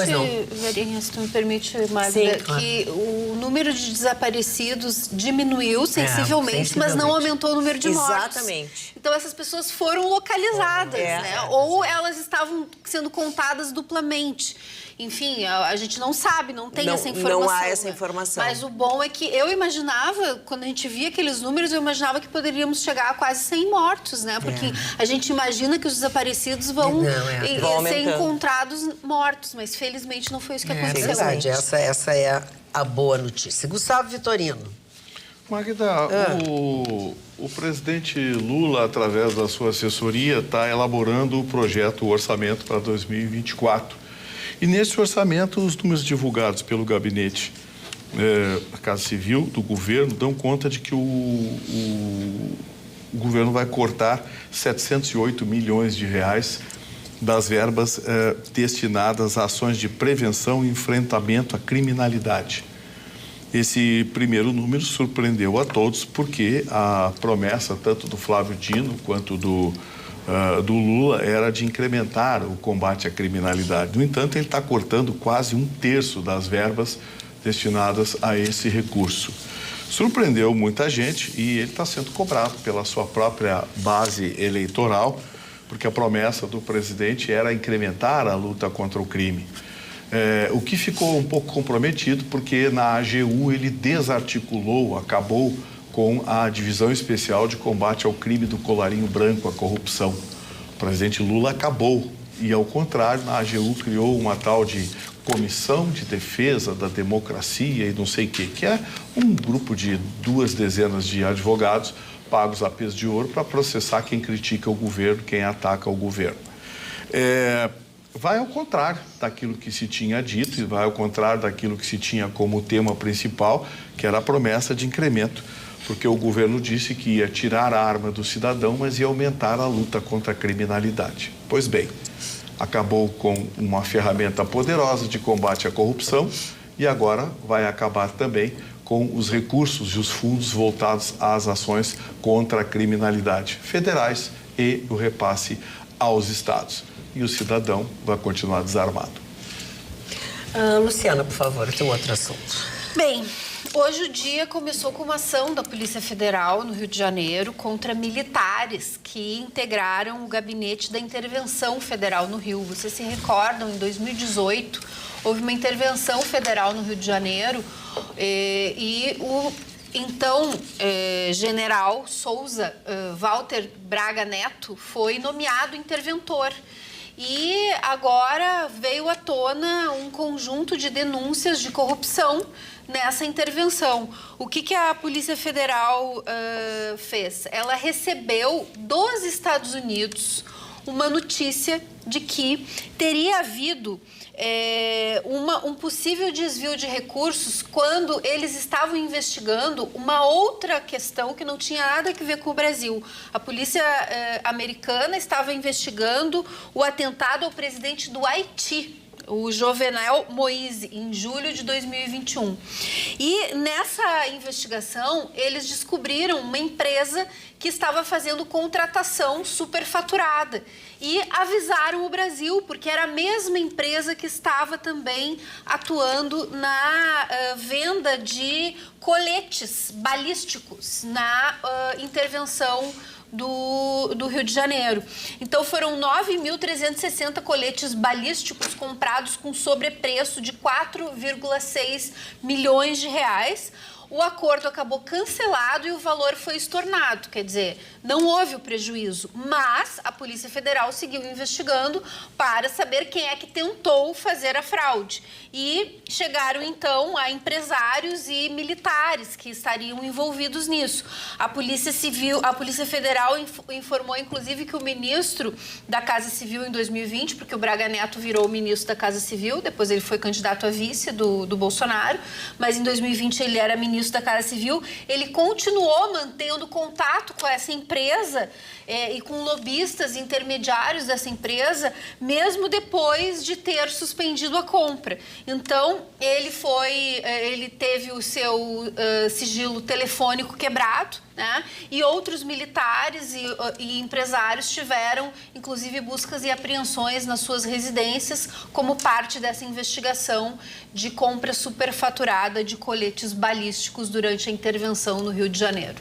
Verinha, se tu me permite, Magda, que o número de desaparecidos diminuiu sensivelmente, mas não aumentou o número de mortos. Exatamente. Então, essas pessoas foram localizadas, né? Ou elas estavam sendo contadas duplamente. Enfim, a gente não sabe, não tem essa informação. Não há essa informação. Mas o bom é que eu imaginava, quando a gente via aqueles números, eu imaginava que poderíamos chegar a quase 100 mortos, né? Porque a gente imagina que os desaparecidos vão ser encontrados mortos, mas felizmente não foi isso que aconteceu. É verdade, essa é a boa notícia. Gustavo Vitorino. Magda, o presidente Lula, através da sua assessoria, está elaborando o projeto, o orçamento para 2024. E nesse orçamento, os números divulgados pelo gabinete da Casa Civil, do governo, dão conta de que o governo vai cortar 708 milhões de reais das verbas destinadas a ações de prevenção e enfrentamento à criminalidade. Esse primeiro número surpreendeu a todos porque a promessa tanto do Flávio Dino quanto do do Lula era de incrementar o combate à criminalidade. No entanto, ele está cortando quase 1/3 das verbas destinadas a esse recurso. Surpreendeu muita gente e ele está sendo cobrado pela sua própria base eleitoral, porque a promessa do presidente era incrementar a luta contra o crime. O que ficou um pouco comprometido, porque na AGU ele desarticulou, acabou com a Divisão Especial de Combate ao Crime do Colarinho Branco, a corrupção. O presidente Lula acabou e, ao contrário, na AGU criou uma tal de Comissão de Defesa da Democracia e não sei o quê, que é um grupo de 2 dezenas de advogados pagos a peso de ouro para processar quem critica o governo, quem ataca o governo. Vai ao contrário daquilo que se tinha dito e vai ao contrário daquilo que se tinha como tema principal, que era a promessa de incremento, porque o governo disse que ia tirar a arma do cidadão, mas ia aumentar a luta contra a criminalidade. Pois bem, acabou com uma ferramenta poderosa de combate à corrupção e agora vai acabar também com os recursos e os fundos voltados às ações contra a criminalidade federais e o repasse aos estados. E o cidadão vai continuar desarmado. Luciana, por favor, tem outro assunto. Bem, hoje o dia começou com uma ação da Polícia Federal no Rio de Janeiro contra militares que integraram o gabinete da intervenção federal no Rio. Vocês se recordam, em 2018, houve uma intervenção federal no Rio de Janeiro e o general Souza, Walter Braga Neto, foi nomeado interventor. E agora veio à tona um conjunto de denúncias de corrupção nessa intervenção. O que a Polícia Federal fez? Ela recebeu dos Estados Unidos uma notícia de que teria havido um possível desvio de recursos quando eles estavam investigando uma outra questão que não tinha nada a ver com o Brasil. A polícia americana estava investigando o atentado ao presidente do Haiti, o Jovenel Moïse, em julho de 2021. E nessa investigação, eles descobriram uma empresa que estava fazendo contratação superfaturada e avisaram o Brasil, porque era a mesma empresa que estava também atuando na venda de coletes balísticos na intervenção do Rio de Janeiro. Então, foram 9.360 coletes balísticos comprados com sobrepreço de 4,6 milhões de reais. O acordo acabou cancelado e o valor foi estornado, quer dizer, não houve o prejuízo, mas a Polícia Federal seguiu investigando para saber quem é que tentou fazer a fraude. E chegaram, então, a empresários e militares que estariam envolvidos nisso. A Polícia Federal informou, inclusive, que o ministro da Casa Civil em 2020, porque o Braga Neto virou ministro da Casa Civil, depois ele foi candidato a vice do Bolsonaro, mas em 2020 ele era ministro da Casa Civil, ele continuou mantendo contato com essa empresa e com lobistas intermediários dessa empresa, mesmo depois de ter suspendido a compra. Então, ele teve o seu sigilo telefônico quebrado, né? E outros militares e empresários tiveram, inclusive, buscas e apreensões nas suas residências como parte dessa investigação de compra superfaturada de coletes balísticos durante a intervenção no Rio de Janeiro.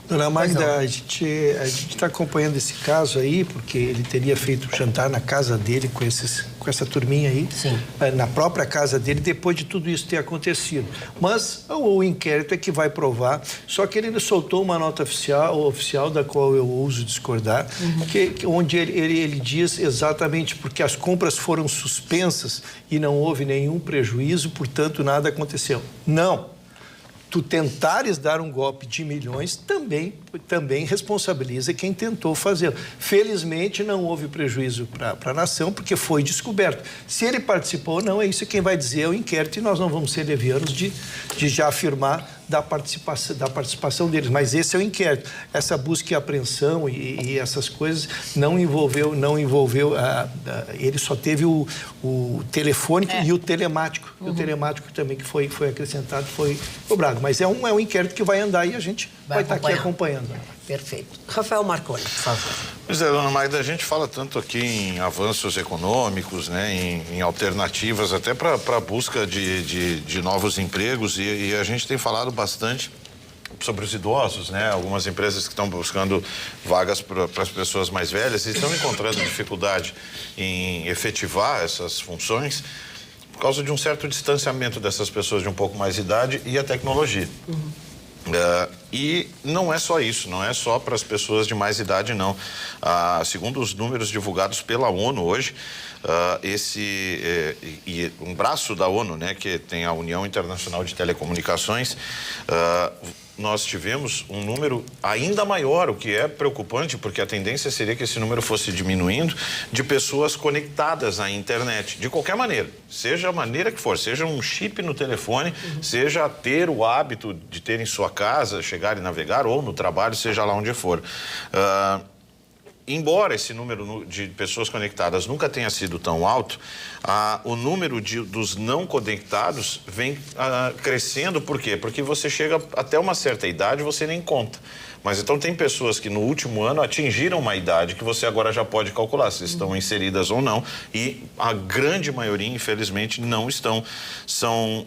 Dona Magda, a gente está acompanhando esse caso aí, porque ele teria feito um jantar na casa dele com essa turminha aí. Sim. Na própria casa dele, depois de tudo isso ter acontecido. Mas o inquérito é que vai provar, só que ele soltou uma nota oficial da qual eu ouso discordar, onde ele diz exatamente porque as compras foram suspensas e não houve nenhum prejuízo, portanto nada aconteceu. Não. Tu tentares dar um golpe de milhões também responsabiliza quem tentou fazê-lo. Felizmente, não houve prejuízo para a nação, porque foi descoberto. Se ele participou ou não, é isso quem vai dizer é o inquérito, e nós não vamos ser levianos de já afirmar da participação deles. Mas esse é o inquérito. Essa busca e apreensão e essas coisas não envolveu ele só teve o telefônico e o telemático. O telemático também que foi acrescentado, foi cobrado. Mas é um inquérito que vai andar e a gente vai estar aqui acompanhando. Perfeito. Rafael Marconi, por favor. Pois é, dona Magda, a gente fala tanto aqui em avanços econômicos, né, em alternativas, até para a busca de novos empregos, e a gente tem falado bastante sobre os idosos, né? Algumas empresas que estão buscando vagas para as pessoas mais velhas e estão encontrando dificuldade em efetivar essas funções por causa de um certo distanciamento dessas pessoas de um pouco mais de idade e a tecnologia. E não é só isso, não é só para as pessoas de mais idade, não. Segundo os números divulgados pela ONU hoje, um braço da ONU, né, que tem a União Internacional de Telecomunicações, nós tivemos um número ainda maior, o que é preocupante, porque a tendência seria que esse número fosse diminuindo, de pessoas conectadas à internet, de qualquer maneira, seja a maneira que for, seja um chip no telefone, seja ter o hábito de ter em sua casa, chegar e navegar, ou no trabalho, seja lá onde for. Embora esse número de pessoas conectadas nunca tenha sido tão alto, o número dos não conectados vem crescendo. Por quê? Porque você chega até uma certa idade e você nem conta. Mas então tem pessoas que no último ano atingiram uma idade que você agora já pode calcular se estão inseridas ou não, e a grande maioria, infelizmente, não estão. São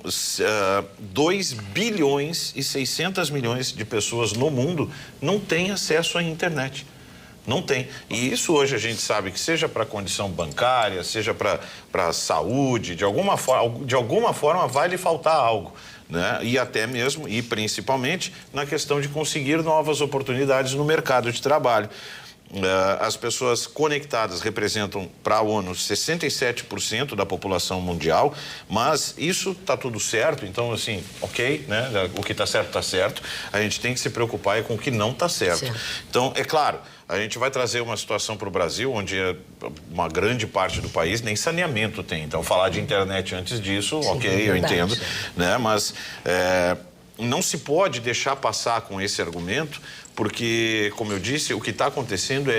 2 bilhões e 600 milhões de pessoas no mundo não têm acesso à internet. Não tem. E isso hoje a gente sabe que seja para condição bancária, seja para saúde, de alguma forma vai lhe faltar algo, né? E até mesmo, e principalmente, na questão de conseguir novas oportunidades no mercado de trabalho. As pessoas conectadas representam para a ONU 67% da população mundial, mas isso está tudo certo, então assim, ok, né? O que está certo, a gente tem que se preocupar com o que não está certo. Então, é claro, a gente vai trazer uma situação para o Brasil onde uma grande parte do país nem saneamento tem, então falar de internet antes disso, sim, ok, eu entendo, né? Mas não se pode deixar passar com esse argumento, porque, como eu disse, o que está acontecendo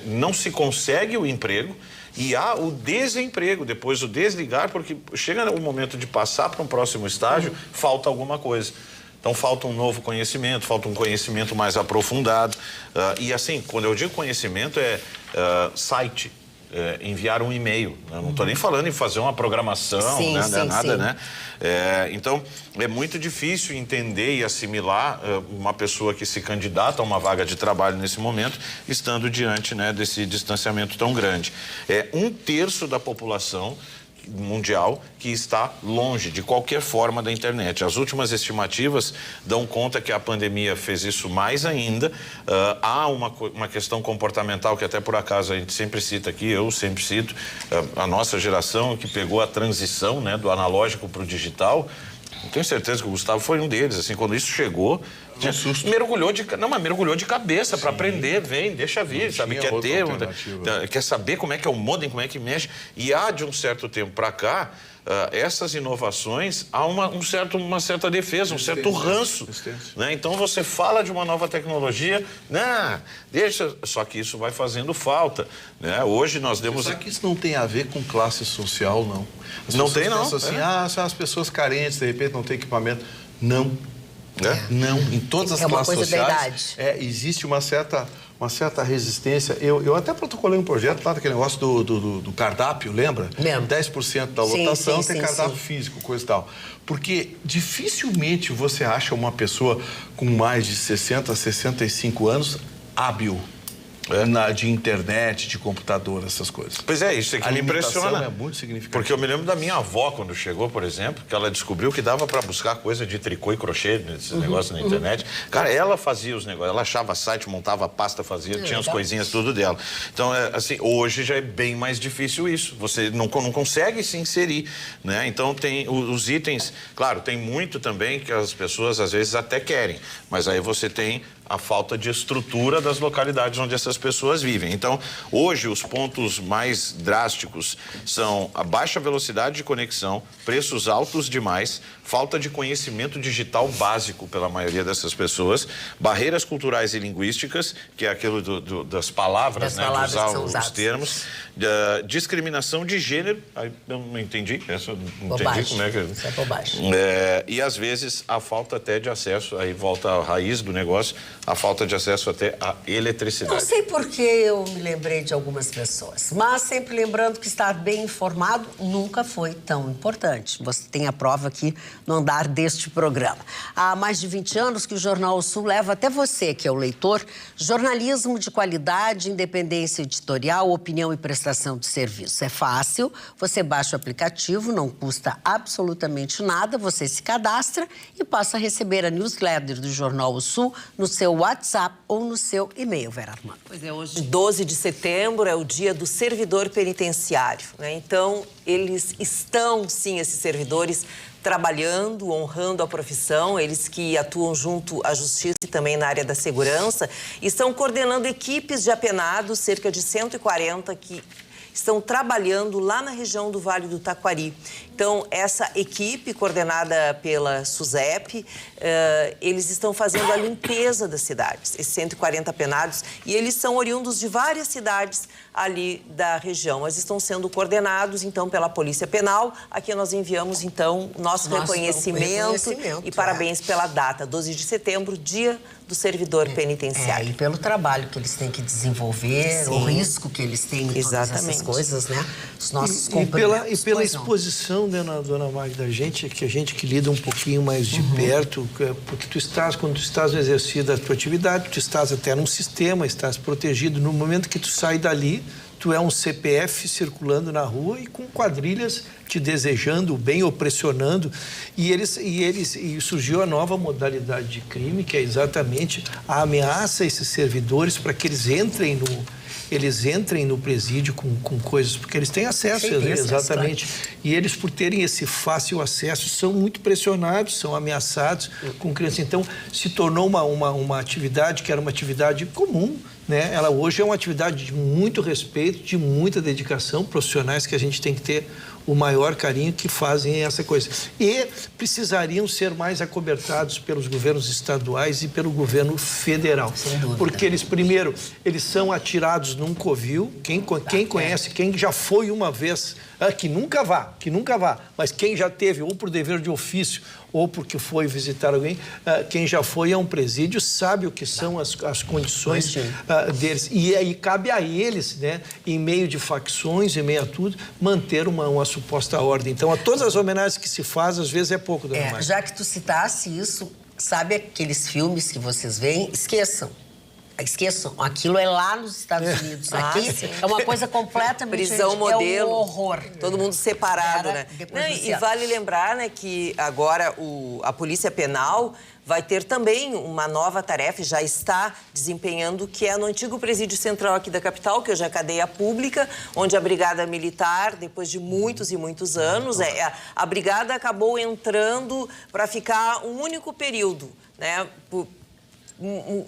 não se consegue o emprego e há o desemprego, depois o desligar, porque chega o momento de passar para um próximo estágio, falta alguma coisa. Então, falta um novo conhecimento, falta um conhecimento mais aprofundado. E assim, quando eu digo conhecimento, site. Enviar um e-mail, né? Não estou nem falando em fazer uma programação, sim, né? Sim, Não é nada, sim. né? Então, é muito difícil entender e assimilar uma pessoa que se candidata a uma vaga de trabalho nesse momento, estando diante, né, desse distanciamento tão grande. 1/3 da população mundial que está longe de qualquer forma da internet. As últimas estimativas dão conta que a pandemia fez isso mais ainda. Há uma questão comportamental que até por acaso a gente sempre cita aqui, eu sempre cito, a nossa geração que pegou a transição, né, do analógico para o digital. Eu tenho certeza que o Gustavo foi um deles, assim, quando isso chegou, mergulhou de cabeça para aprender, deixa vir, sabe, quer saber como é que é o modem, como é que mexe, e há de um certo tempo para cá, essas inovações, há uma certa defesa, um certo ranço, né? Então você fala de uma nova tecnologia, só que isso vai fazendo falta, né? Hoje nós demos... Só que isso não tem a ver com classe social, não. Não tem, não. Assim, são as pessoas carentes, de repente não tem equipamento. Não. Não, em todas as classes sociais existe uma certa resistência. Eu até protocolei um projeto lá daquele negócio do cardápio, lembra? Lembro. 10% da lotação tem cardápio sim. físico, coisa e tal. Porque dificilmente você acha uma pessoa com mais de 60, 65 anos hábil de internet, de computador, essas coisas. Pois é, isso aqui me impressiona. É muito significativo. Porque eu me lembro da minha avó quando chegou, por exemplo, que ela descobriu que dava para buscar coisa de tricô e crochê, esses negócios na internet. Cara, ela fazia os negócios, ela achava site, montava pasta, tinha as coisinhas tudo dela. Então, assim, hoje já é bem mais difícil isso. Você não consegue se inserir, né? Então, tem os itens, claro, tem muito também que as pessoas às vezes até querem, mas aí você tem a falta de estrutura das localidades onde essas pessoas vivem. Então, hoje, os pontos mais drásticos são a baixa velocidade de conexão, preços altos demais, falta de conhecimento digital básico pela maioria dessas pessoas, barreiras culturais e linguísticas, que é aquilo das palavras, né, de usar os termos, discriminação de gênero, aí eu não entendi, essa eu não entendi como é que... Isso é bobagem. E às vezes a falta até de acesso, aí volta à raiz do negócio, a falta de acesso até à eletricidade. Não sei por que eu me lembrei de algumas pessoas, mas sempre lembrando que estar bem informado nunca foi tão importante. Você tem a prova aqui no andar deste programa. Há mais de 20 anos que o Jornal O Sul leva até você, que é o leitor, jornalismo de qualidade, independência editorial, opinião e prestação de serviço. É fácil, você baixa o aplicativo, não custa absolutamente nada, você se cadastra e passa a receber a newsletter do Jornal O Sul no seu WhatsApp ou no seu e-mail, Vera Armando. Pois é, hoje, 12 de setembro, é o dia do servidor penitenciário, né? Então, eles estão, sim, esses servidores, trabalhando, honrando a profissão, eles que atuam junto à Justiça e também na área da segurança, estão coordenando equipes de apenados, cerca de 140 que estão trabalhando lá na região do Vale do Taquari. Então, essa equipe, coordenada pela SUSEP, eles estão fazendo a limpeza das cidades, esses 140 apenados, e eles são oriundos de várias cidades ali da região, mas estão sendo coordenados, então, pela Polícia Penal. Aqui nós enviamos, então, nosso reconhecimento e parabéns pela data, 12 de setembro, dia do servidor penitenciário. E pelo trabalho que eles têm que desenvolver, o risco que eles têm em todas essas coisas, né? Os nossos e pela exposição, né, dona Magda, a gente que lida um pouquinho mais de perto, porque quando tu estás no exercício da tua atividade, tu estás até num sistema, estás protegido. No momento que tu sai dali, tu é um CPF circulando na rua e com quadrilhas te desejando o bem ou pressionando. E surgiu a nova modalidade de crime, que é exatamente a ameaça a esses servidores para que eles entrem no presídio com coisas, porque eles têm acesso, exatamente. E eles, por terem esse fácil acesso, são muito pressionados, são ameaçados com crianças. Então, se tornou uma atividade que era uma atividade comum, né? Ela hoje é uma atividade de muito respeito, de muita dedicação, profissionais que a gente tem que ter o maior carinho, que fazem essa coisa. E precisariam ser mais acobertados pelos governos estaduais e pelo governo federal. Sem dúvida. Porque eles são atirados num covil. Quem conhece, quem já foi uma vez, que nunca vá, mas quem já teve, ou por dever de ofício, ou porque foi visitar alguém, quem já foi a um presídio sabe o que são as condições deles. E aí cabe a eles, né, em meio de facções, em meio a tudo, manter uma suposta ordem. Então, a todas as homenagens que se faz, às vezes é pouco, dona Maria. Já que tu citasse isso, sabe aqueles filmes que vocês veem? Esqueçam, aquilo é lá nos Estados Unidos. Aqui é uma coisa completamente prisão modelo, é um horror. Todo mundo separado, né? E vale lembrar, né, que agora a Polícia Penal vai ter também uma nova tarefa, já está desempenhando, que é no antigo presídio central aqui da capital, que hoje é a cadeia pública, onde a Brigada Militar, depois de muitos e muitos anos, a Brigada acabou entrando para ficar um único período, né,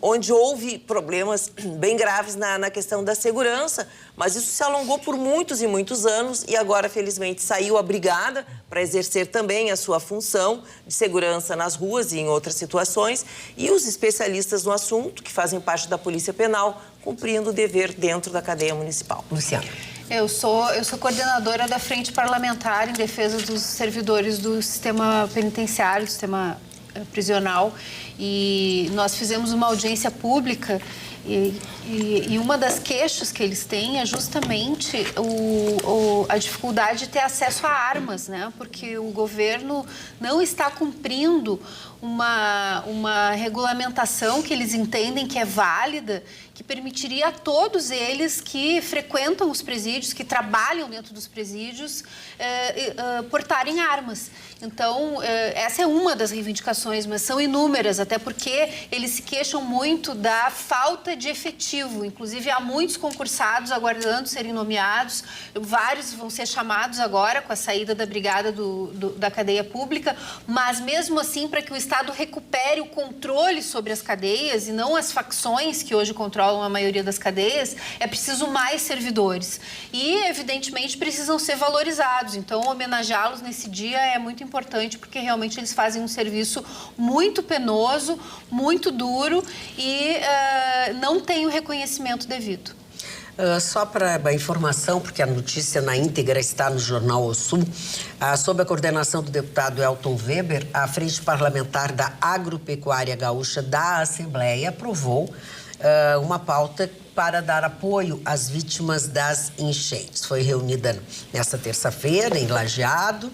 onde houve problemas bem graves na questão da segurança, mas isso se alongou por muitos e muitos anos e agora, felizmente, saiu a Brigada para exercer também a sua função de segurança nas ruas e em outras situações, e os especialistas no assunto, que fazem parte da Polícia Penal, cumprindo o dever dentro da cadeia municipal. Luciana. Eu sou coordenadora da Frente Parlamentar em Defesa dos Servidores do Sistema Penitenciário, do Sistema Prisional, e nós fizemos uma audiência pública e uma das queixas que eles têm é justamente a dificuldade de ter acesso a armas, né? Porque o governo não está cumprindo uma regulamentação que eles entendem que é válida, que permitiria a todos eles que frequentam os presídios, que trabalham dentro dos presídios, portarem armas. Então, essa é uma das reivindicações, mas são inúmeras, até porque eles se queixam muito da falta de efetivo. Inclusive, há muitos concursados aguardando serem nomeados, vários vão ser chamados agora com a saída da brigada da cadeia pública, mas mesmo assim, para que o Estado Estado recupere o controle sobre as cadeias e não as facções que hoje controlam a maioria das cadeias, é preciso mais servidores. E, evidentemente, precisam ser valorizados. Então, homenageá-los nesse dia é muito importante, porque realmente eles fazem um serviço muito penoso, muito duro e não tem o reconhecimento devido. Só para a informação, porque a notícia na íntegra está no Jornal O Sul, sob a coordenação do deputado Elton Weber, a Frente Parlamentar da Agropecuária Gaúcha da Assembleia aprovou uma pauta para dar apoio às vítimas das enchentes. Foi reunida nesta terça-feira em Lajeado,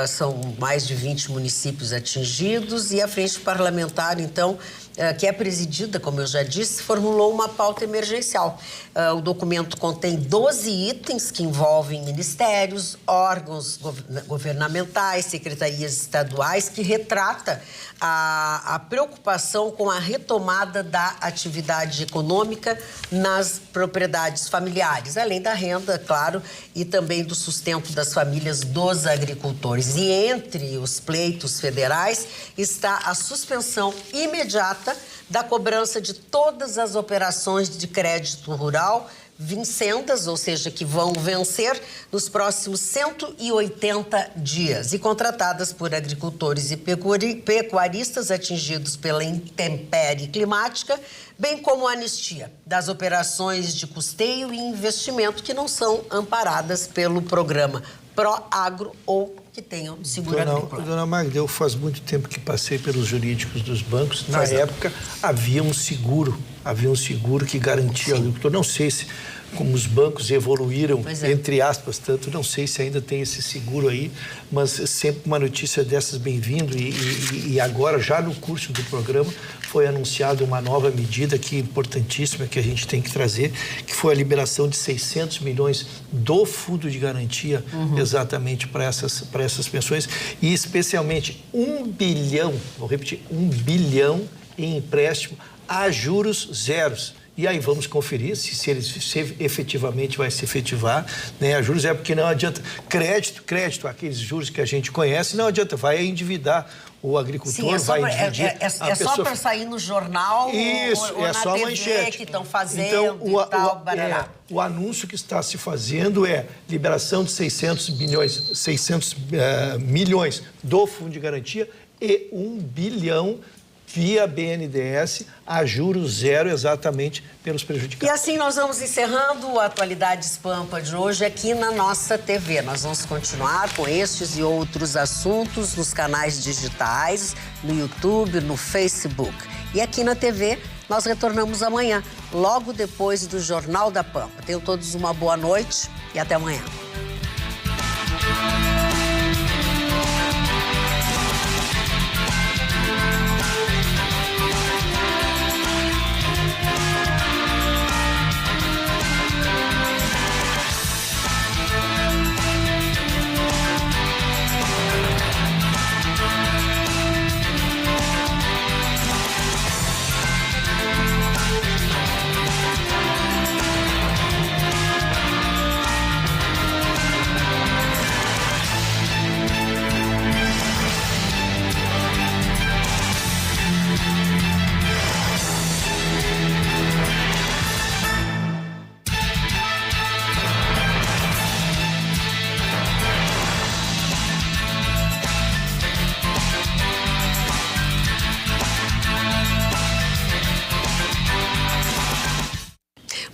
são mais de 20 municípios atingidos e a Frente Parlamentar, então, que é presidida, como eu já disse, formulou uma pauta emergencial. O documento contém 12 itens que envolvem ministérios, órgãos governamentais, secretarias estaduais, que retrata a preocupação com a retomada da atividade econômica nas propriedades familiares, além da renda, claro, e também do sustento das famílias dos agricultores. E entre os pleitos federais está a suspensão imediata da cobrança de todas as operações de crédito rural vincendas, ou seja, que vão vencer nos próximos 180 dias e contratadas por agricultores e pecuaristas atingidos pela intempérie climática, bem como a anistia das operações de custeio e investimento que não são amparadas pelo programa Proagro ou que tenham seguro agrícola. Dona Magda, eu faz muito tempo que passei pelos jurídicos dos bancos. Na época, havia um seguro que garantia ao agricultor. Não sei se, como os bancos evoluíram, entre aspas, tanto, não sei se ainda tem esse seguro aí, mas sempre uma notícia dessas bem-vindo e agora, já no curso do programa, foi anunciada uma nova medida que é importantíssima, que a gente tem que trazer, que foi a liberação de 600 milhões do fundo de garantia, exatamente para essas pensões, e especialmente 1 bilhão, vou repetir, 1 bilhão em empréstimo a juros zeros. E aí vamos conferir se efetivamente vai se efetivar, né? A juros zero, porque não adianta crédito, aqueles juros que a gente conhece, não adianta, vai endividar o agricultor, vai dividir. É só para sair no jornal ou é na só TV manchete. que estão fazendo e tal, barará. O anúncio que está se fazendo é liberação de 600 milhões do Fundo de Garantia e 1 bilhão via BNDES a juros zero, exatamente pelos prejudicados. E assim nós vamos encerrando o Atualidades Pampa de hoje aqui na nossa TV. Nós vamos continuar com estes e outros assuntos nos canais digitais, no YouTube, no Facebook. E aqui na TV nós retornamos amanhã, logo depois do Jornal da Pampa. Tenham todos uma boa noite e até amanhã.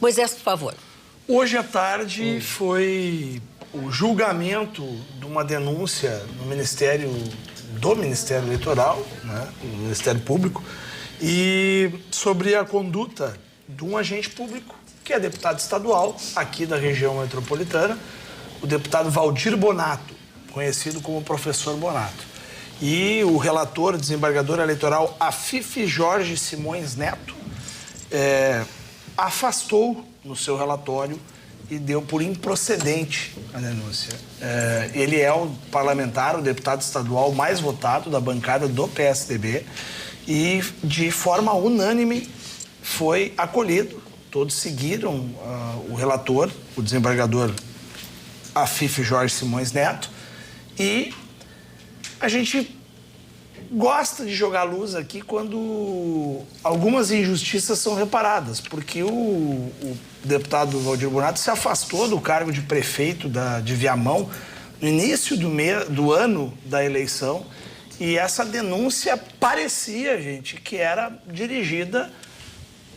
Moisés, por favor. Hoje à tarde foi o julgamento de uma denúncia no Ministério Eleitoral, né, do Ministério Público, e sobre a conduta de um agente público, que é deputado estadual aqui da região metropolitana, o deputado Valdir Bonato, conhecido como Professor Bonato. E o relator, desembargador eleitoral Afife Jorge Simões Neto, afastou no seu relatório e deu por improcedente a denúncia. Ele é o parlamentar, o deputado estadual mais votado da bancada do PSDB e, de forma unânime, foi acolhido. Todos seguiram o relator, o desembargador Afife Jorge Simões Neto, e a gente gosta de jogar luz aqui quando algumas injustiças são reparadas, porque o deputado Valdir Bonato se afastou do cargo de prefeito de Viamão no início do ano da eleição, e essa denúncia parecia, gente, que era dirigida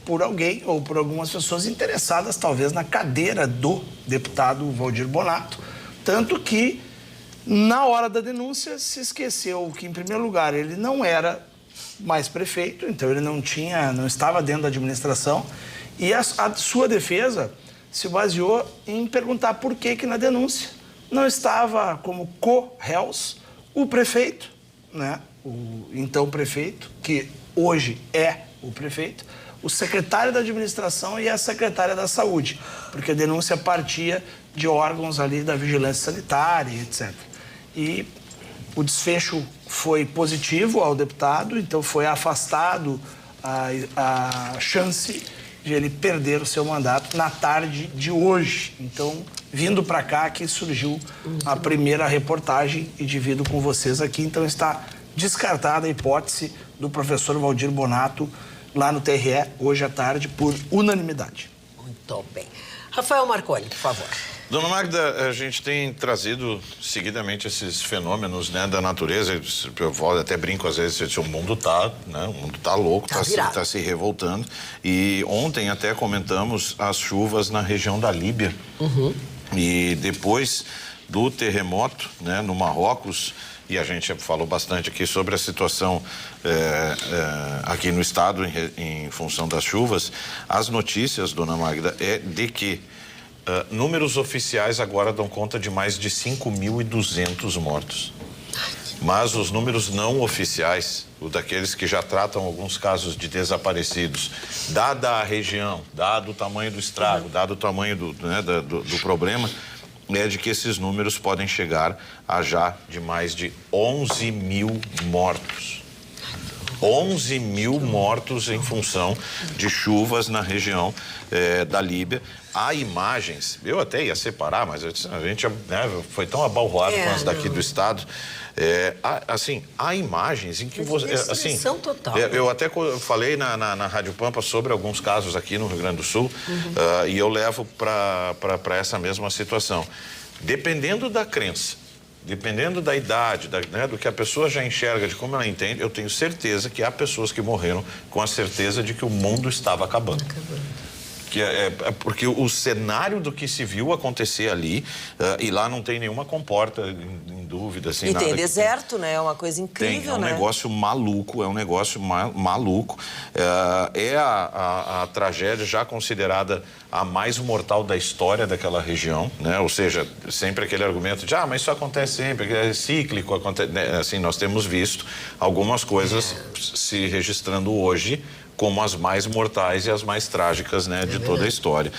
por alguém ou por algumas pessoas interessadas, talvez, na cadeira do deputado Valdir Bonato. Tanto que, na hora da denúncia, se esqueceu que, em primeiro lugar, ele não era mais prefeito, então ele não estava dentro da administração, e a sua defesa se baseou em perguntar por que na denúncia não estava como co-réus o prefeito, né? O então prefeito, que hoje é o prefeito, o secretário da administração e a secretária da saúde, porque a denúncia partia de órgãos ali da vigilância sanitária, etc. E o desfecho foi positivo ao deputado, então foi afastado a chance de ele perder o seu mandato na tarde de hoje. Então, vindo para cá que surgiu a primeira reportagem e divido com vocês aqui. Então, está descartada a hipótese do professor Valdir Bonato lá no TRE, hoje à tarde, por unanimidade. Muito bem. Rafael Marconi, por favor. Dona Magda, a gente tem trazido seguidamente esses fenômenos, né, da natureza. Eu até brinco às vezes, o mundo tá, né, o mundo tá louco, tá se revoltando. E ontem até comentamos as chuvas na região da Líbia. E depois do terremoto, né, no Marrocos, e a gente falou bastante aqui sobre a situação aqui no estado em função das chuvas, as notícias, Dona Magda, é de que números oficiais agora dão conta de mais de 5.200 mortos. Mas os números não oficiais, o daqueles que já tratam alguns casos de desaparecidos, dada a região, dado o tamanho do estrago, dado o tamanho do problema, é de que esses números podem chegar a já de mais de 11 mil mortos. 11 mil mortos em função de chuvas na região da Líbia. Há imagens, eu até ia separar, mas a gente foi tão abalroado com as daqui do estado. Há imagens em que você... total. Eu até falei na Rádio Pampa sobre alguns casos aqui no Rio Grande do Sul, e eu levo para essa mesma situação. Dependendo da crença, dependendo da idade, do que a pessoa já enxerga, de como ela entende, eu tenho certeza que há pessoas que morreram com a certeza de que o mundo estava acabando. Que porque o cenário do que se viu acontecer ali, e lá não tem nenhuma comporta em dúvida. Assim, e nada tem deserto, né? É uma coisa incrível, né? É um negócio maluco, maluco. É a tragédia já considerada a mais mortal da história daquela região, né? Ou seja, sempre aquele argumento de, mas isso acontece sempre, é cíclico, acontece, né? Assim, nós temos visto algumas coisas se registrando hoje como as mais mortais e as mais trágicas, né, de toda a história.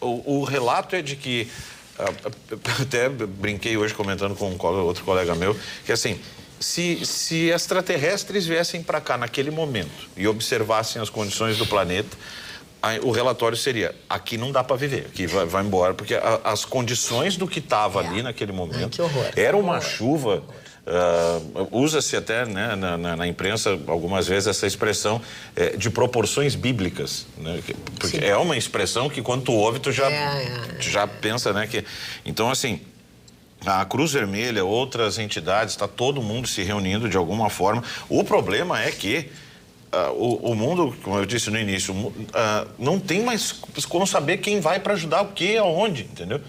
O relato é de que, até brinquei hoje comentando com outro colega meu, que assim, se extraterrestres viessem para cá naquele momento e observassem as condições do planeta, o relatório seria, aqui não dá para viver, aqui vai embora, porque as condições do que estava ali naquele momento, era uma chuva... usa-se até, né, na imprensa algumas vezes essa expressão de proporções bíblicas, né? Porque é uma expressão que quando tu ouve tu já pensa, né, que então assim a Cruz Vermelha, outras entidades, está todo mundo se reunindo de alguma forma. O problema é que o mundo, como eu disse no início, não tem mais como saber quem vai para ajudar o quê, aonde, entendeu?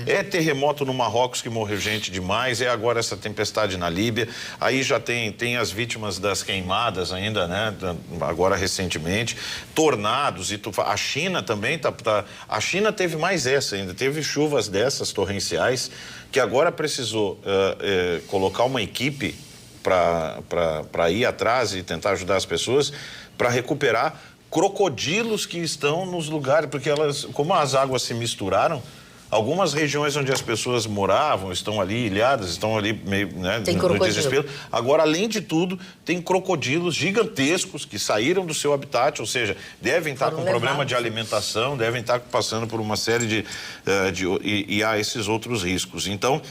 É terremoto no Marrocos que morreu gente demais, é agora essa tempestade na Líbia, aí já tem as vítimas das queimadas ainda, né? Agora recentemente, tornados, e a China também a China teve mais essa ainda, teve chuvas dessas torrenciais, que agora precisou colocar uma equipe para ir atrás e tentar ajudar as pessoas para recuperar crocodilos que estão nos lugares, porque como as águas se misturaram, Algumas regiões onde as pessoas moravam estão ali ilhadas, estão ali meio, né, Tem no crocodilo. desespero. Agora, além de tudo, tem crocodilos gigantescos que saíram do seu habitat, ou seja, devem estar com problema de alimentação, devem estar passando por uma série e há esses outros riscos. Então,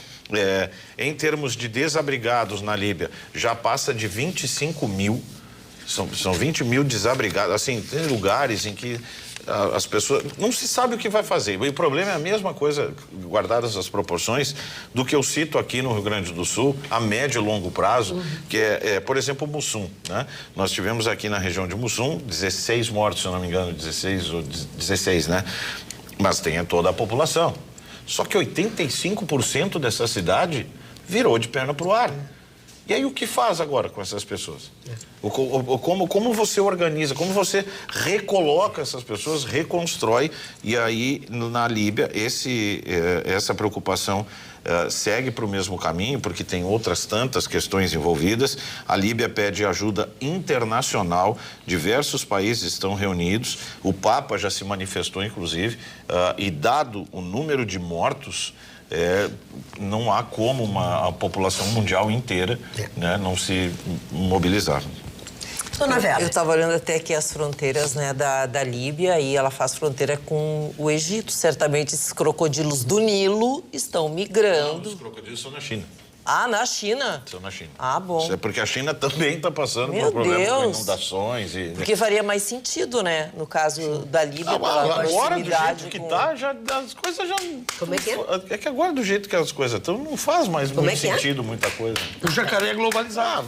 em termos de desabrigados na Líbia, já passa de 25 mil, são 20 mil desabrigados. Assim, tem lugares em que as pessoas... Não se sabe o que vai fazer. E o problema é a mesma coisa, guardadas as proporções, do que eu cito aqui no Rio Grande do Sul, a médio e longo prazo, que por exemplo, Mussum, né? Nós tivemos aqui na região de Mussum 16 mortos, se eu não me engano, 16, né? Mas tem toda a população. Só que 85% dessa cidade virou de perna para o ar. E aí o que faz agora com essas pessoas? Como você organiza, como você recoloca essas pessoas, reconstrói, e aí na Líbia essa preocupação segue para o mesmo caminho, porque tem outras tantas questões envolvidas. A Líbia pede ajuda internacional, diversos países estão reunidos, o Papa já se manifestou inclusive, e dado o número de mortos, não há como a população mundial inteira, né, não se mobilizar. Dona Vera. Eu estava olhando até aqui as fronteiras, né, da Líbia, e ela faz fronteira com o Egito. Certamente esses crocodilos do Nilo estão migrando. Não, os crocodilos são na China. Ah, na China? São na China. Ah, bom. Isso é porque a China também está passando Meu por problemas com Deus. inundações. Porque faria mais sentido, né? No caso da Líbia, Agora, do proximidade jeito que com... tá, as coisas já... Como é que é? É que agora, do jeito que as coisas estão, não faz mais Como muito é que é? sentido muita coisa. O jacaré é globalizado.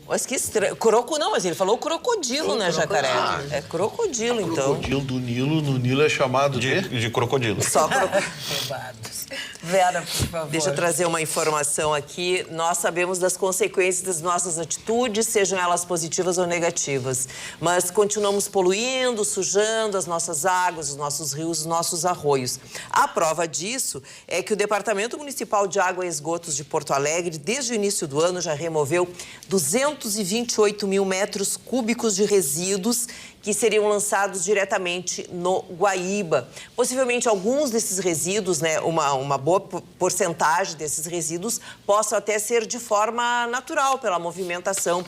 Mas que estranho. Não, mas ele falou crocodilo, né, jacaré? É crocodilo, então. Crocodilo do Nilo, no Nilo é chamado de crocodilo. Só crocodilo. Vera, por favor. Deixa eu trazer uma informação aqui. Nós sabemos das consequências das nossas atitudes, sejam elas positivas ou negativas. Mas continuamos poluindo, sujando as nossas águas, os nossos rios, os nossos arroios. A prova disso é que o Departamento Municipal de Água e Esgotos de Porto Alegre, desde o início do ano, já removeu 228 mil metros cúbicos de resíduos que seriam lançados diretamente no Guaíba. Possivelmente alguns desses resíduos, né, uma boa porcentagem desses resíduos possam até ser de forma natural, pela movimentação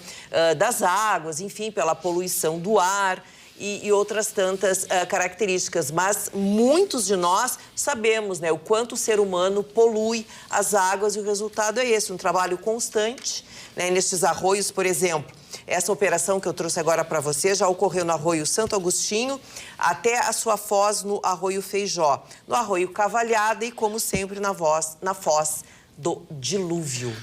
das águas, enfim, pela poluição do ar e outras tantas características. Mas muitos de nós sabemos, né, o quanto o ser humano polui as águas, e o resultado é esse, um trabalho constante, né, nestes arroios, por exemplo. Essa operação que eu trouxe agora para você já ocorreu no Arroio Santo Agostinho, até a sua foz no Arroio Feijó, no Arroio Cavalhada e, como sempre, na foz do Dilúvio.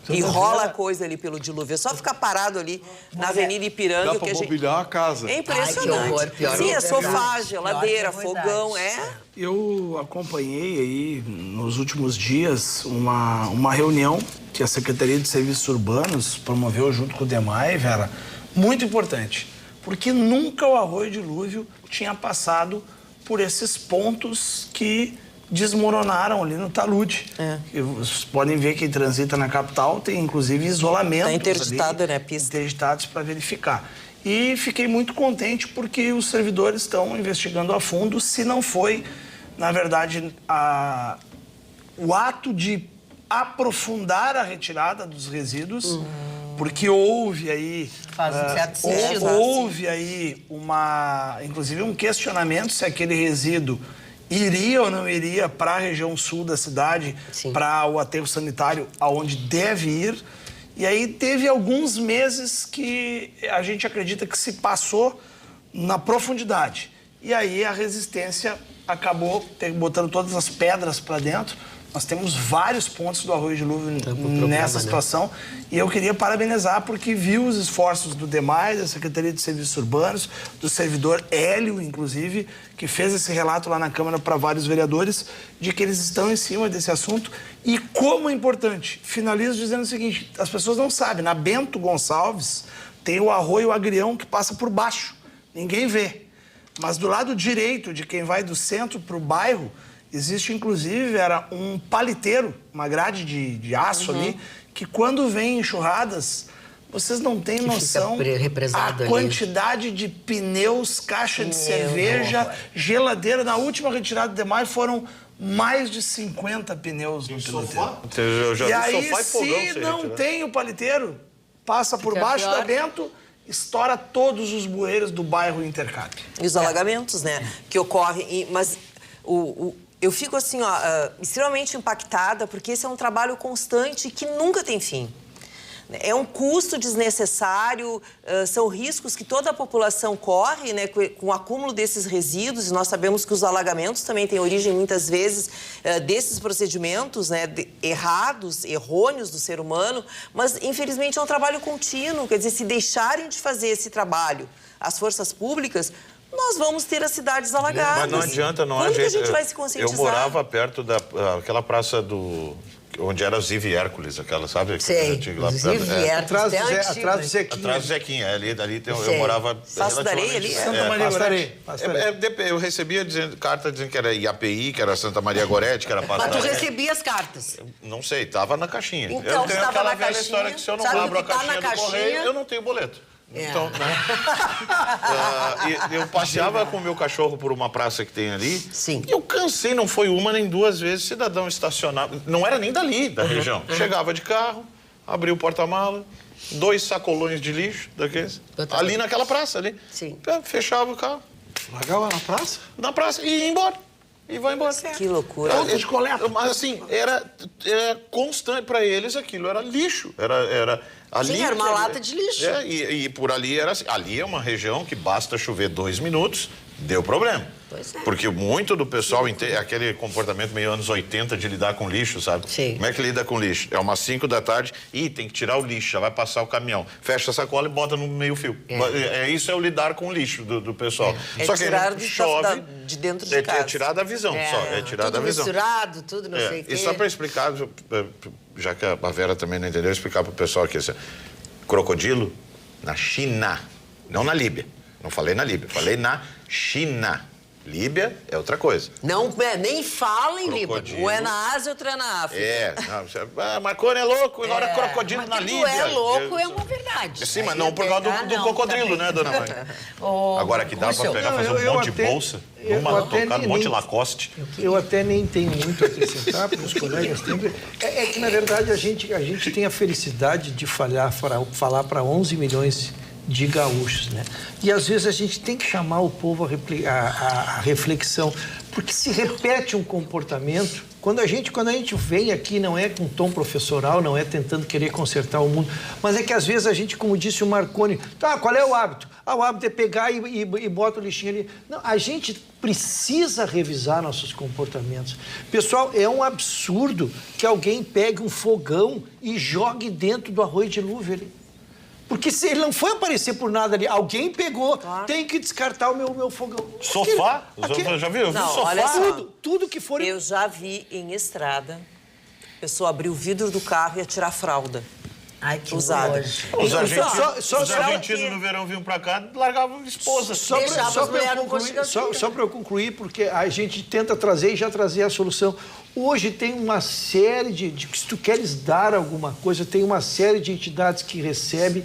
E rola coisa ali pelo dilúvio. É só ficar parado ali na Avenida Ipiranga. Dá para mobiliar a casa. É impressionante. Ai, que horror, pior Sim, é é sofá, verdade. geladeira, Pior que é fogão, verdade. Eu acompanhei aí, nos últimos dias, uma reunião que a Secretaria de Serviços Urbanos promoveu junto com o DEMAI, Vera, muito importante, porque nunca o Arroio Dilúvio tinha passado por esses pontos que desmoronaram ali no talude. Vocês podem ver que transita na capital, tem inclusive isolamento. Está interditada, né, a pista. Interditados para verificar. E fiquei muito contente porque os servidores estão investigando a fundo se não foi, na verdade, o ato de aprofundar a retirada dos resíduos, porque houve aí... Faz um certo sentido. Houve aí inclusive um questionamento se aquele resíduo iria ou não iria para a região sul da cidade, para o aterro sanitário, aonde deve ir. E aí teve alguns meses que a gente acredita que se passou na profundidade. E aí a resistência acabou botando todas as pedras para dentro. Nós temos vários pontos do Arroio Dilúvio nessa situação, e eu queria parabenizar porque viu os esforços do DEMAI, da Secretaria de Serviços Urbanos, do servidor Hélio, inclusive, que fez esse relato lá na Câmara para vários vereadores, de que eles estão em cima desse assunto. E como é importante, finalizo dizendo o seguinte, as pessoas não sabem, na Bento Gonçalves tem o Arroio Agrião que passa por baixo, ninguém vê. Mas do lado direito, de quem vai do centro para o bairro, existe, inclusive, um paliteiro, uma grade de aço ali, que quando vem enxurradas, Vocês não têm Que noção fica represado a ali. quantidade de pneus, caixa de cerveja, geladeira. Na última retirada de maio foram mais de 50 pneus no piloteiro. Eu já E vi aí, sofá e fogão se ser não retirado. tem o paliteiro, passa por Fica baixo pior. da Bento, estoura todos os bueiros do bairro Intercap. E os alagamentos, né? Que ocorrem. Mas eu fico assim, ó, extremamente impactada, porque esse é um trabalho constante que nunca tem fim. É um custo desnecessário, são riscos que toda a população corre, né, com o acúmulo desses resíduos. E nós sabemos que os alagamentos também têm origem, muitas vezes, desses procedimentos, né, errados, errôneos do ser humano. Mas, infelizmente, é um trabalho contínuo. Quer dizer, se deixarem de fazer esse trabalho as forças públicas, nós vamos ter as cidades alagadas. Mas não adianta, não há Quando que a jeito. gente vai se conscientizar? Eu morava perto daquela praça do... onde era Zive Hércules, aquela, sabe? Sei, Antiga lá Zive perto. Hércules. Atrás do, Até Zé, antigo, atrás do hein? Zequinha. Atrás do Zequinha, ali tem, eu Sei. morava... Passo da Areia ali? relativamente- Santa Maria Gorete. Eu recebia carta dizendo que era IAPI, que era Santa Maria Gorete, que era Passo Mas da tu Areia. recebia as cartas. Não sei, tava na caixinha. Então, eu tenho estava aquela na velha caixinha, história que se eu não sabe abro a que tá caixinha na do correio, caixinha? eu não tenho boleto. É. Então, né? E eu passeava com o meu cachorro por uma praça que tem ali. Sim. E eu cansei, não foi uma nem duas vezes, cidadão estacionava. Não era nem dali, da região. Chegava de carro, abria o porta-mala, 2 sacolões de lixo daqueles. Botava. Ali naquela praça ali. Sim. Fechava o carro, Largava na praça? na praça e ia embora. E vai embora. Que loucura. Ponto de coleta. Mas assim, era constante para eles aquilo, era lixo. Era ali. Sim, era uma que- lata de lixo. E por ali era assim. Ali é uma região que basta chover 2 minutos, deu problema. Pois é. Porque muito do pessoal aquele comportamento meio anos 80 de lidar com lixo, sabe? Sim. Como é que lida com lixo? É umas 5 da tarde, tem que tirar o lixo, já vai passar o caminhão. Fecha a sacola e bota no meio fio. Isso é o lidar com o lixo do pessoal. É Só que aí tirar chove, de dentro de é casa. tirar da visão, só. É tirar tudo da visão. misturado, tudo não sei o quê. E só para explicar, já que a Vera também não entendeu, explicar para o pessoal aqui. Assim, crocodilo na China, não na Líbia. Não falei na Líbia, falei na China. Líbia é outra coisa. Não, nem fala em Líbano. Crocodilo. Ou é na Ásia, outro é na África. Marconi é louco, agora crocodilo Mas na que tu Líbia. é louco, é uma verdade. Sim, mas Aí não por causa pegar, do não, crocodilo, também. né, dona Maria? Ô, Agora que dá para Rússio, pegar, fazer eu um monte até- de bolsa, eu até tocar um nem- monte de Lacoste. Eu até nem tenho muito a acrescentar, porque os colegas sempre... É que, na verdade, a gente tem a felicidade de falar para 11 milhões de gaúchos, né? E, às vezes, a gente tem que chamar o povo à reflexão, porque se repete um comportamento... Quando a gente vem aqui, não é com tom professoral, não é tentando querer consertar o mundo, mas é que, às vezes, a gente, como disse o Marconi, tá, qual é o hábito? O hábito é pegar e bota o lixinho ali. Não, a gente precisa revisar nossos comportamentos. Pessoal, é um absurdo que alguém pegue um fogão e jogue dentro do arroz de dilúvio ali. Porque se ele não foi aparecer por nada ali, alguém pegou, tem que descartar o meu fogão. Sofá? Já viu? Eu vi Não, sofá. olha só. Tudo que for... Eu já vi em estrada, a pessoa abrir o vidro do carro e atirar fralda. Ai, que Usada. nojo. Os argentinos, só- os argentinos no verão vinham pra cá, largavam esposa. Deixava as mulheres no posto de gasolina. Só para eu concluir, porque a gente tenta trazer e já trazer a solução. Hoje tem uma série se tu queres dar alguma coisa, tem uma série de entidades que recebem,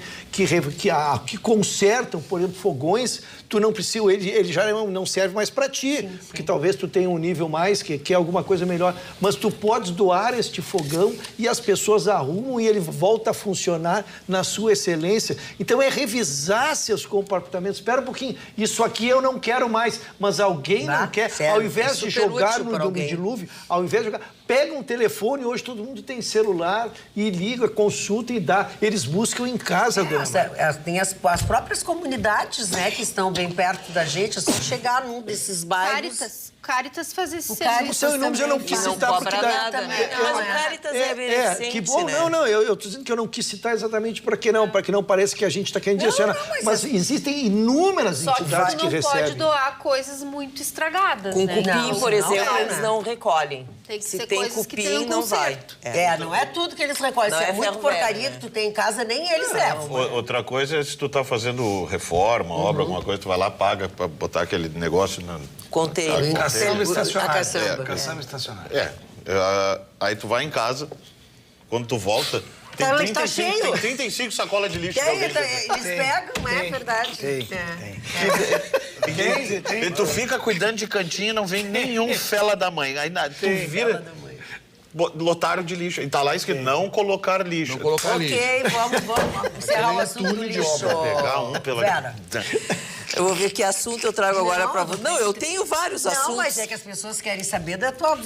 que consertam, por exemplo, fogões, tu não precisa, ele já não serve mais para ti, porque talvez tu tenha um nível mais, que é alguma coisa melhor, mas tu podes doar este fogão e as pessoas arrumam e ele volta a funcionar na sua excelência. Então é revisar seus comportamentos. Espera um pouquinho, isso aqui eu não quero mais, mas alguém não quer, sério, ao invés é de super jogar útil no para alguém. dilúvio, ao invés de jogar, pega um telefone, hoje todo mundo tem celular e liga, consulta e dá. Eles buscam em casa, dona Maria. Tem as próprias comunidades, né, que estão bem perto da gente, é só chegar num desses bairros. Caritas faz esse Caritas serviço. São inúmeros, eu não também, quis tá? citar porque... cobra nada, né? Mas o Caritas é beneficente, que bom, né? não, eu tô dizendo que eu não quis citar exatamente para que não pareça que a gente está querendo direcionar. Mas existem inúmeras Só que entidades tu que não recebem. pode doar coisas muito estragadas, Com né? cupim, Não, por não, exemplo, não, eles não. não recolhem. Tem que Se ser tem coisas que tenham cupim, não vai. conserto. Não é tudo que eles recolhem. Não Se é é muito ferro velho, porcaria né? que tu tem em casa, nem eles levam. Outra coisa é se tu tá fazendo reforma, obra, alguma coisa, tu vai lá, paga pra botar aquele negócio na... Container. Caçamba estacionária. A caçamba. Caçamba estacionária. Aí tu vai em casa, quando tu volta, Tá cheio. Tem 35 sacolas de lixo. Eles pegam, é verdade. E tu fica cuidando de cantinho e não vem nenhum fela da mãe. Aí tu vira... Lotaram de lixo. E tá lá escrito não colocar lixo. Não colocar lixo. Ok, vamos encerrar o assunto do lixo. Pegar um pela... Vera. Eu vou ver que assunto eu trago agora para você. Não, eu tenho vários assuntos. Não, mas é que as pessoas querem saber da tua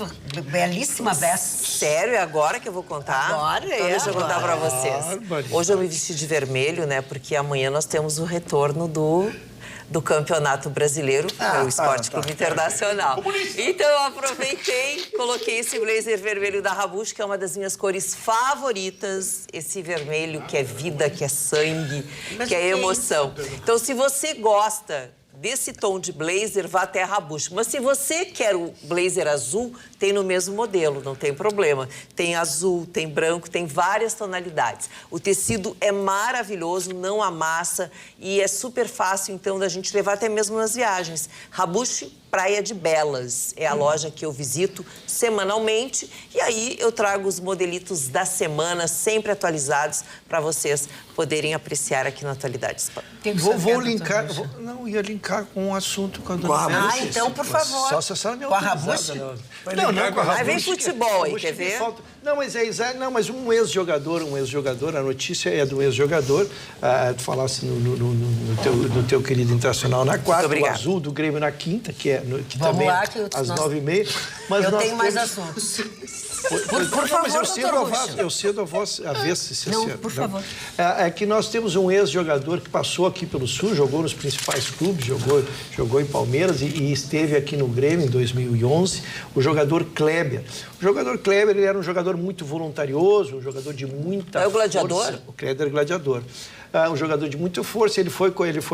belíssima veste. Sério, é agora que eu vou contar? Agora então, deixa eu contar para agora. vocês. Hoje eu me vesti de vermelho, né? Porque amanhã nós temos o retorno do Campeonato Brasileiro, o Esporte Clube Internacional. Então eu aproveitei, coloquei esse blazer vermelho da Rabush, que é uma das minhas cores favoritas. Esse vermelho que é vida, que é sangue, que é emoção. Então, se você gosta desse tom de blazer, vá até a Rabush. Mas se você quer o blazer azul, tem no mesmo modelo, não tem problema. Tem azul, tem branco, tem várias tonalidades. O tecido é maravilhoso, não amassa e é super fácil, então, da gente levar até mesmo nas viagens. Rabush Praia de Belas é a loja que eu visito semanalmente e aí eu trago os modelitos da semana, sempre atualizados, para vocês poderem apreciar aqui no Atualidades. Vou linkar, ia linkar com um assunto com a dona Mel. Ah, então, por favor. Só se a senhora me Com a autorizar, Rabush? Não, com a Rabush. Aí vem futebol aí, quer ver? Não, mas mas um ex-jogador, a notícia é do ex-jogador, tu falasse no teu querido Internacional na quarta, o azul do Grêmio na quinta, que Vamos também lá, que às 9h30. Eu tenho mais assuntos. Por favor, mas eu cedo a vez, se Não, por favor. É que nós temos um ex-jogador que passou aqui pelo Sul, jogou nos principais clubes, jogou em Palmeiras e esteve aqui no Grêmio em 2011, o jogador Kleber. O jogador Kleber, ele era um jogador muito voluntarioso, um jogador de muita força. É o gladiador? O Kleber gladiador. Um jogador de muita força, ele foi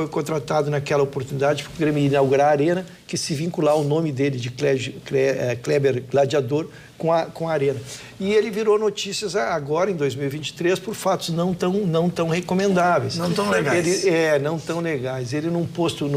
contratado naquela oportunidade para o Grêmio inaugurar a arena, que se vincular ao nome dele de Kleber Gladiador com a arena. E ele virou notícias agora, em 2023, por fatos não tão recomendáveis. Não tão legais. Não tão legais. Ele, num posto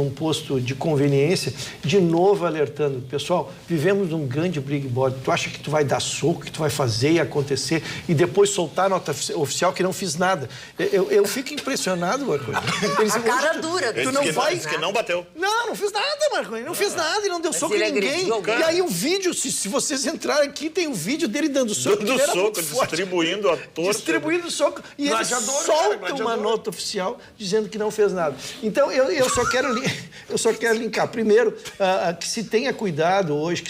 de conveniência, de novo alertando. Pessoal, vivemos um grande big board. Tu acha que tu vai dar soco, que tu vai fazer e acontecer, e depois soltar a nota oficial que não fiz nada. Eu fico impressionado, Marconi. A cara dura. Tu não vai... que não bateu. Não fiz nada, Marconi. Não fiz nada e não deu soco em ninguém. E aí o vídeo, se vocês entrarem aqui, tem um vídeo dele dando soco. Dando soco, distribuindo a torta. Distribuindo soco. E ele solta uma nota oficial dizendo que não fez nada. Então, eu só quero linkar. Primeiro, que se tenha cuidado hoje,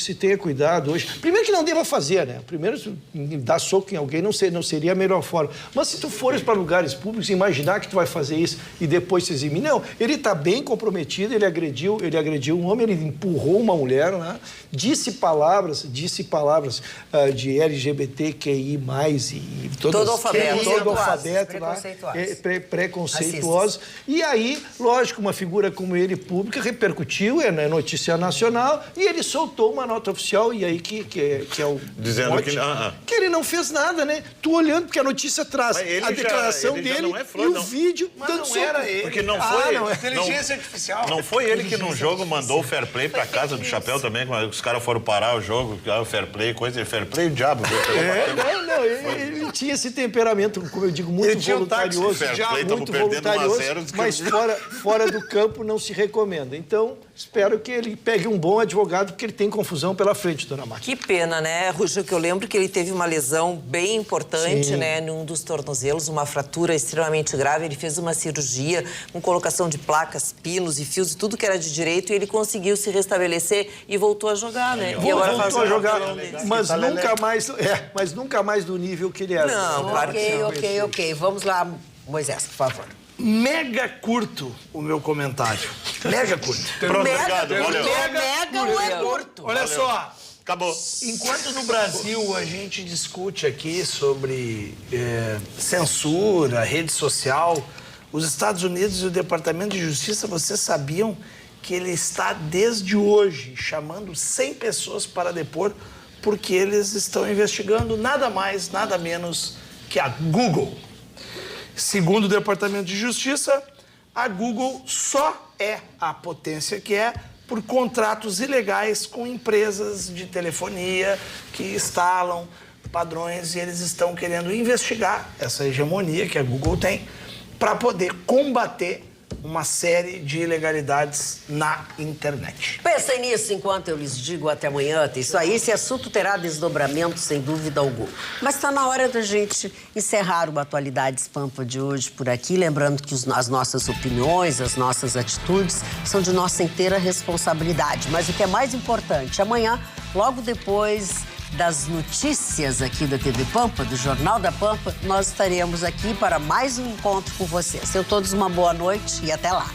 Primeiro que não deva fazer, né? Primeiro, dar soco em alguém não seria a melhor forma. Mas se tu fores para lugares públicos, imaginar que tu vai fazer isso e depois se eximir. Não, ele está bem comprometido, ele agrediu um homem, ele empurrou uma mulher lá, disse palavras de LGBTQI+, e todo alfabeto lá, preconceituosos. E aí, lógico, uma figura como ele, pública, repercutiu, é notícia nacional, e ele soltou uma nota oficial, e aí que é o... Dizendo mote, que ele não fez nada, né? Tu olhando, porque a notícia traz a declaração dele e o vídeo dando soco. Era ele. Porque não foi... Inteligência artificial. Não foi ele que num jogo mandou o fair play pra casa do chapéu também, quando os caras foram parar o jogo, o fair play, fair play, o diabo. Ele tinha esse temperamento, como eu digo, muito voluntarioso. Muito voluntarioso, mas fora do campo não se recomenda. Então, espero que ele pegue um bom advogado, porque ele tem confusão pela frente, dona Marta. Que pena, né, Ruxa, que eu lembro que ele teve uma lesão bem importante, né, num dos tornozelos, uma fratura extremamente grave. Ele fez uma cirurgia com colocação de placas, pinos e fios e tudo que era de direito, e ele conseguiu se restabelecer e voltou a jogar, né? E agora voltou a jogar, mas nunca mais do nível que ele era. Não, claro que não. Ok. Vamos lá, Moisés, por favor. Mega curto o meu comentário. Mega curto. Pronto, obrigado. Valeu. Mega ou é curto? Olha só. Acabou. Enquanto no Brasil a gente discute aqui sobre censura, rede social, os Estados Unidos e o Departamento de Justiça, vocês sabiam que ele está desde hoje chamando 100 pessoas para depor, porque eles estão investigando nada mais, nada menos que a Google. Segundo o Departamento de Justiça, a Google só é a potência que é por contratos ilegais com empresas de telefonia que instalam padrões e eles estão querendo investigar essa hegemonia que a Google tem para poder combater uma série de ilegalidades na internet. Pensem nisso enquanto eu lhes digo até amanhã. Isso aí, esse assunto terá desdobramento, sem dúvida alguma. Mas está na hora da gente encerrar o Atualidades Pampa de hoje por aqui. Lembrando que as nossas opiniões, as nossas atitudes são de nossa inteira responsabilidade. Mas o que é mais importante, amanhã, logo depois das notícias aqui da TV Pampa, do Jornal da Pampa, nós estaremos aqui para mais um encontro com vocês. Tenham todos uma boa noite e até lá.